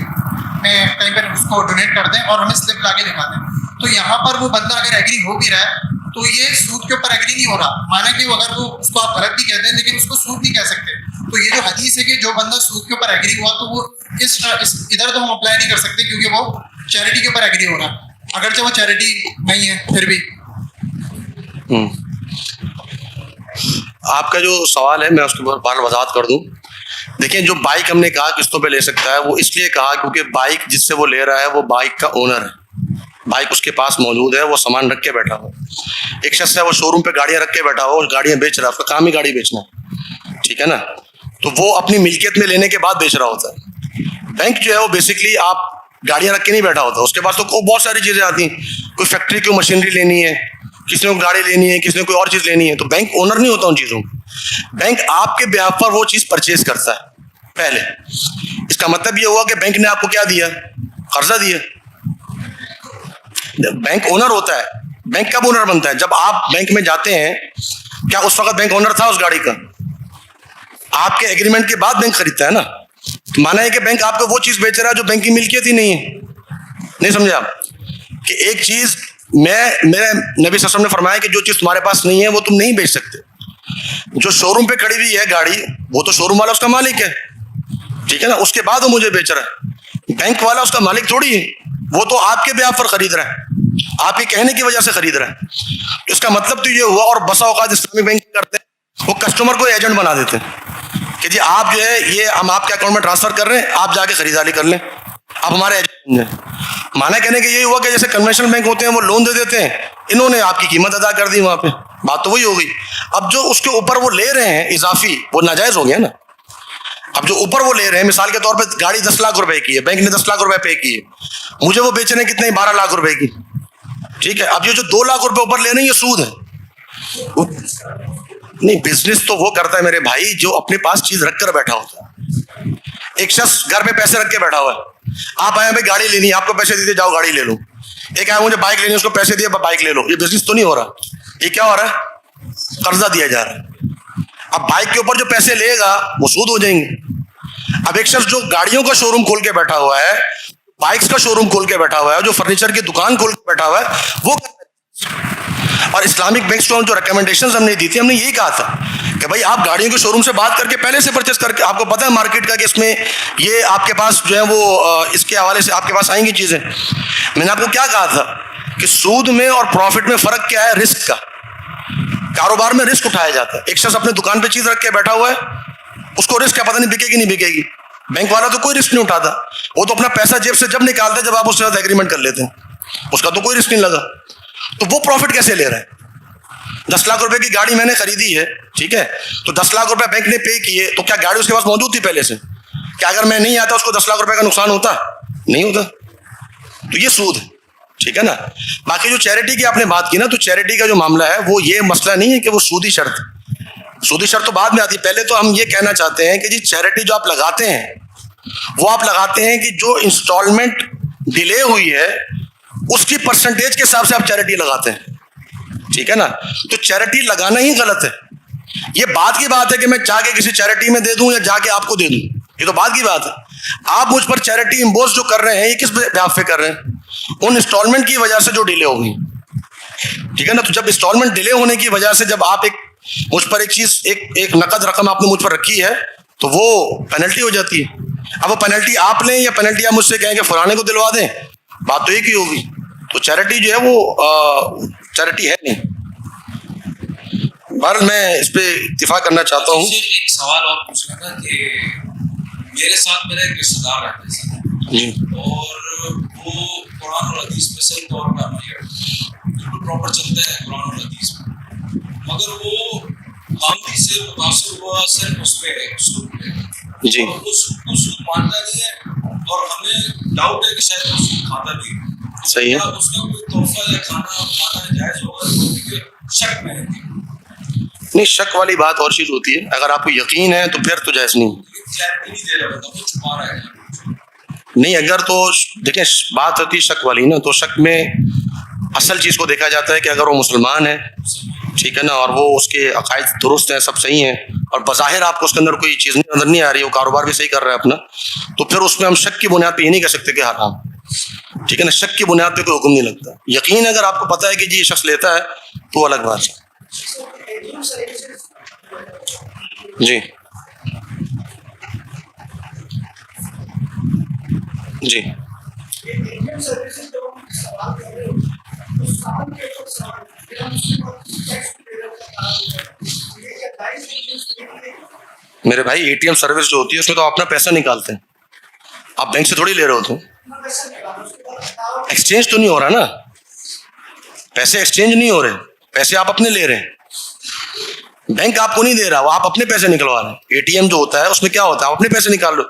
Speaker 6: میں کہیں پر اس کو ڈونیٹ کر دیں اور ہمیں سلپ لا کے دکھا دیں, تو یہاں پر وہ بندہ اگر ایگری ہو بھی رہا ہے تو یہ سود کے اوپر ایگری نہیں ہو رہا. مانا کہ اگر وہ اس کو آپ غلط بھی کہتے ہیں لیکن اس کو سود نہیں کہہ سکتے. تو یہ جو حدیث ہے کہ جو بندہ سود کے اوپر ایگری ہوا تو وہ ادھر تو ہم اپلائی نہیں کر سکتے, کیونکہ وہ چیریٹی کے اوپر ایگری ہو رہا ہے, اگرچہ وہ چیریٹی نہیں ہے پھر بھی.
Speaker 1: آپ کا جو سوال ہے میں اس کے بارے وضاحت کر دوں. دیکھیں, جو بائک ہم نے کہا قسطوں پہ لے سکتا ہے, وہ اس لیے کہا کیونکہ بائک جس سے وہ لے رہا ہے وہ بائک کا اونر ہے, بائک اس کے پاس موجود ہے, وہ سامان رکھ کے بیٹھا ہو. ایک شخص ہے وہ شو روم پہ گاڑیاں رکھ کے بیٹھا ہو, گاڑیاں بیچ رہا ہے, اس کا کام ہی گاڑی بیچنا, ٹھیک ہے نا, تو وہ اپنی ملکیت میں لینے کے بعد بیچ رہا ہوتا ہے. بینک جو ہے وہ بیسکلی آپ گاڑیاں رکھ کے نہیں بیٹھا ہوتا, اس کے پاس تو بہت ساری چیزیں آتی ہیں, کوئی فیکٹری کی مشینری لینی ہے, کسی نے گاڑی لینی ہے, کسی نے کوئی اور چیز لینی ہے, تو بینک اونر نہیں ہوتا ان چیزوں کا. بینک آپ کے بیہاف پر وہ چیز پرچیز کرتا ہے پہلے. اس کا مطلب یہ ہوا کہ بینک نے آپ کو کیا دیا, قرضہ دیا. بینک اونر ہوتا ہے. بینک کب اونر بنتا ہے, جب آپ بینک میں جاتے ہیں. کیا اس وقت بینک اونر تھا اس گاڑی کا؟ آپ کے ایگریمنٹ کے بعد بینک خریدتا ہے نا. مانا ہے کہ بینک آپ کو وہ چیز بیچ رہا ہے جو بینک کی ملکیت ہی نہیں ہے. نہیں سمجھے آپ کہ ایک چیز میرے نبی صلی اللہ علیہ وسلم نے فرمایا کہ جو چیز تمہارے پاس نہیں ہے وہ تم نہیں بیچ سکتے. جو شو روم پہ کھڑی ہوئی ہے گاڑی وہ تو شو روم والا اس کا مالک ہے, ٹھیک ہے نا, اس کے بعد وہ مجھے بیچ رہا ہے. بینک والا اس کا مالک تھوڑی ہے, وہ تو آپ کے بیاہ پر خرید رہا ہے, آپ کے کہنے کی وجہ سے خرید رہا ہے. اس کا مطلب تو یہ ہوا, اور بسا اوقات اسلامی بینک کرتے ہیں وہ کسٹمر کو ایجنٹ بنا دیتے ہیں کہ جی آپ جو ہے یہ ہم آپ کے اکاؤنٹ میں ٹرانسفر کر رہے ہیں, آپ جا کے خریداری کر لیں, آپ ہمارے ایجنٹ ہیں. مانا کہنے کہ یہی ہوا کہ جیسے کنونشنل بینک ہوتے ہیں وہ لون دے دیتے ہیں, انہوں نے آپ کی قیمت ادا کر دی وہاں پہ, بات تو وہی ہو گئی. اب جو اس کے اوپر وہ لے رہے ہیں اضافی وہ ناجائز ہو گیا نا. اب جو اوپر وہ لے رہے ہیں, مثال کے طور پہ گاڑی 10 لاکھ روپے کی ہے, بینک نے 10 لاکھ روپے پے کیے, مجھے وہ بیچنے کتنے 12 لاکھ روپے کی, ٹھیک ہے. اب یہ جو 2 لاکھ روپے اوپر لے رہے ہیں یہ سود ہے. نہیں, بزنس تو وہ کرتا ہے میرے بھائی جو اپنے پاس چیز رکھ کر بیٹھا ہوتا ہے. ایک شخص گھر پہ پیسے رکھ کے بیٹھا ہوا ہے, آپ آئے بھائی گاڑی لینی ہے, آپ کو پیسے دیے جاؤ گاڑی لے لو. ایک آیا مجھے بائک لینی ہے, اس کو پیسے دیے بائک لے لو. یہ بزنس تو نہیں ہو رہا, یہ کیا ہو رہا ہے, قرضہ دیا جا رہا ہے. اب بائک کے اوپر جو پیسے لے گا وہ سود ہو جائیں گے. اب ایک شخص جو گاڑیوں کا شو روم کھول کے بیٹھا ہوا ہے, بائکس کا شو روم کھول کے بیٹھا ہوا ہے, جو فرنیچر کی دکان کھول کے بیٹھا ہوا ہے, وہ. اور اسلامک بینکس کو جو ریکمنڈیشنز ہم نے دی تھی, ہم نے یہی کہا تھا کہ بھائی آپ گاڑیوں کے شو روم سے بات کر کے پہلے سے پرچیز کر کے, آپ کو پتہ ہے مارکیٹ کا کہ اس میں یہ آپ کے پاس جو ہے وہ اس کے حوالے سے آپ کے پاس آئیں گی چیزیں. میں نے آپ کو کیا کہا تھا کہ سود میں اور پروفٹ میں فرق کیا ہے, رسک کا. کاروبار میں رسک اٹھایا جاتا ہے. ایک شخص اپنے دکان پہ چیز رکھ کے بیٹھا ہوا ہے, اس کو رسک کیا پتہ نہیں بکے گی نہیں بکے گی. بینک والا تو کوئی رسک نہیں اٹھاتا, وہ تو اپنا پیسہ جیب سے جب نکالتا ہے جب آپ اس کے ساتھ ایگریمنٹ کر لیتے ہیں, اس کا تو کوئی رسک نہیں لگا. تو وہ پروفٹ کیسے لے رہا ہے؟ 10 لاکھ روپے کی گاڑی میں نے خریدی ہے, ٹھیک ہے, تو 10 لاکھ روپے بینک نے پے کیے, تو کیا گاڑی اس کے پاس موجود تھی پہلے سے؟ کیا اگر میں نہیں آتا اس کو 10 لاکھ روپے کا نقصان ہوتا؟ نہیں ہوتا. تو یہ سود ہے, ٹھیک ہے نا. باقی جو چیریٹی کی آپ نے بات کی نا, تو چیریٹی کا جو معاملہ ہے وہ یہ مسئلہ نہیں ہے کہ وہ سودی شرط, سودی شرط تو بعد میں آتی ہے. پہلے تو ہم یہ کہنا چاہتے ہیں کہ جی چیریٹی جو آپ لگاتے ہیں وہ آپ لگاتے ہیں کہ جو انسٹالمنٹ ڈیلے ہوئی ہے اس کی پرسنٹیج کے حساب سے آپ چیریٹی لگاتے ہیں, ٹھیک ہے نا. تو چیریٹی لگانا ہی غلط ہے. یہ بات کی بات ہے کہ میں جا کے کسی چیریٹی میں دے دوں یا جا کے آپ کو دے دوں, یہ تو بات کی بات ہے. آپ مجھ پر چیریٹی امبوز جو کر رہے ہیں یہ کس بنیاد پہ کر رہے ہیں؟ ان انسٹالمنٹ کی وجہ سے جو ڈیلے ہو گئی, ٹھیک ہے نا. تو جب انسٹالمنٹ ڈیلے ہونے کی وجہ سے جب آپ مجھ پر ایک چیز ایک نقد رقم آپ نے مجھ پر رکھی ہے تو وہ پینلٹی ہو جاتی ہے. اب وہ پینلٹی آپ لیں یا پینلٹی آپ مجھ سے کہیں کہ فلانے کو دلوا دیں, بات تو ایک ہی ہوگی. تو چیریٹی جو ہے وہ چیریٹی ہے نہیں. بہرحال میں اس پہ اتفاق کرنا چاہتا ہوں.
Speaker 2: ایک سوال اور پوچھنا تھا کہ میرے ساتھ میرا ایک رشتے دار رہتے ہیں اور وہ قرآن اور حدیث پہ صحیح طور پہ عمل کرتے, بالکل پراپر چلتا ہے قرآن اور حدیث پہ, مگر وہ آمدی سے متاثر ہوا صرف اس پہ سود پہ,
Speaker 1: جی,
Speaker 2: اور اس کو سود مانتا نہیں ہے اور ہمیں ڈاؤٹ ہے کہ شاید وہ سود کھاتا بھی ہے.
Speaker 1: صحیح ہے.
Speaker 2: اس کا کوئی تحفہ یا کھانا جائز ہوگا کیونکہ شک میں رہتی ہے.
Speaker 1: نہیں, شک والی بات اور چیز ہوتی ہے. اگر آپ کو یقین ہے تو پھر تو جائز نہیں. نہیں, اگر تو دیکھیں بات ہوتی ہے شک والی نا, تو شک میں اصل چیز کو دیکھا جاتا ہے کہ اگر وہ مسلمان ہے, ٹھیک ہے نا, اور وہ اس کے عقائد درست ہیں, سب صحیح ہیں, اور بظاہر آپ کو اس کے اندر کوئی چیز نظر نہیں آ رہی, وہ کاروبار بھی صحیح کر رہا ہے اپنا, تو پھر اس میں ہم شک کی بنیاد پہ یہ نہیں کہہ سکتے کہ حرام, ٹھیک ہے نا. شک کی بنیاد پہ کوئی حکم نہیں لگتا. یقین اگر آپ کو پتا ہے کہ جی یہ شخص لیتا ہے تو الگ بات ہے. جی جی میرے بھائی, اے ٹی ایم سروس جو ہوتی ہے اس میں تو آپ اپنا پیسہ نکالتے ہیں, آپ بینک سے تھوڑی لے رہے ہوتے ہیں. ایکسچینج تو نہیں ہو رہا نا, پیسے ایکسچینج نہیں ہو رہے, پیسے آپ اپنے لے رہے ہیں, بینک آپ کو نہیں دے رہا, وہ آپ اپنے پیسے نکلوا رہے ہیں. اے ٹی ایم جو ہوتا ہے اس میں کیا ہوتا ہے, آپ اپنے پیسے نکال لو.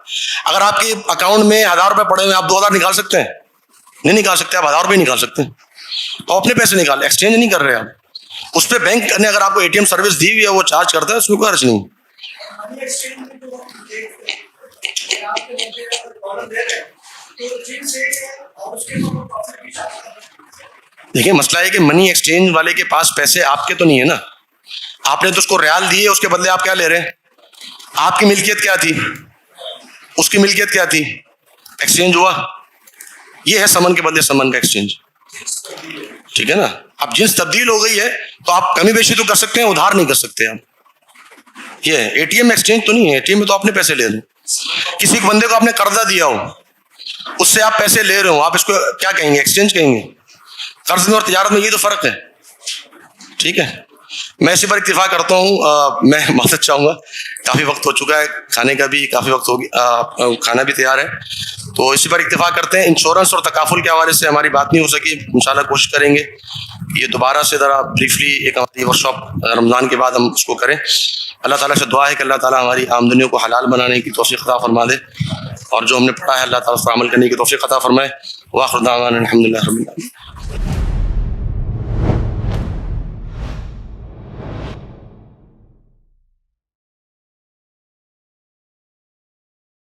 Speaker 1: اگر آپ کے اکاؤنٹ میں 1000 روپے پڑے ہوئے آپ 2000 نکال سکتے ہیں؟ نہیں نکال سکتے. آپ 1000 روپے نکال سکتے ہیں, تو اپنے پیسے نکال, ایکسچینج نہیں کر رہے آپ. اس پہ بینک نے اگر آپ کو اے ٹی ایم سروس دی ہوئی ہے وہ چارج کرتا ہے, اس میں کوئی حرج نہیں. دیکھیں مسئلہ ہے کہ منی ایکسچینج والے کے پاس پیسے آپ کے تو نہیں ہے نا, آپ نے تو اس کو ریال دیے, اس کے بدلے آپ کیا لے رہے ہیں؟ آپ کی ملکیت کیا تھی, اس کی ملکیت کیا تھی, ایکسچینج ہوا. یہ ہے سمن کے بدلے سمن کا ایکسچینج. ٹھیک ہے نا. اب جنس تبدیل ہو گئی ہے تو آپ کمی بیشی تو کر سکتے ہیں, ادھار نہیں کر سکتے آپ. یہ اے ٹی ایم ایکسچینج تو نہیں ہے. اے ٹی ایم میں تو اپنے پیسے لے رہے ہیں. کسی بندے کو آپ نے قرضہ دیا ہو, اس سے آپ پیسے لے رہے ہو, آپ اس کو کیا کہیں گے؟ ایکسچینج کہیں گے. قرض میں اور تجارت میں یہ تو فرق ہے. ٹھیک ہے. میں اسی پر اتفاق کرتا ہوں. میں معذرت چاہوں گا, کافی وقت ہو چکا ہے, کھانے کا بھی کافی وقت ہو گیا, کھانا بھی تیار ہے, تو اسی پر اتفاق کرتے ہیں. انشورنس اور تکافل کے حوالے سے ہماری بات نہیں ہو سکی, انشاءاللہ کوشش کریں گے یہ دوبارہ سے ذرا بریفلی ایک ورک شاپ رمضان کے بعد ہم اس کو کریں. اللہ تعالیٰ سے دعا ہے کہ اللہ تعالیٰ ہماری آمدنیوں کو حلال بنانے کی توفیق عطا فرما دے, اور جو ہم نے پڑھا ہے اللہ تعالیٰ اس پر عمل کرنے کی توفیق عطا فرمائے. وآخر دعوانا الحمدللہ رب العالمین.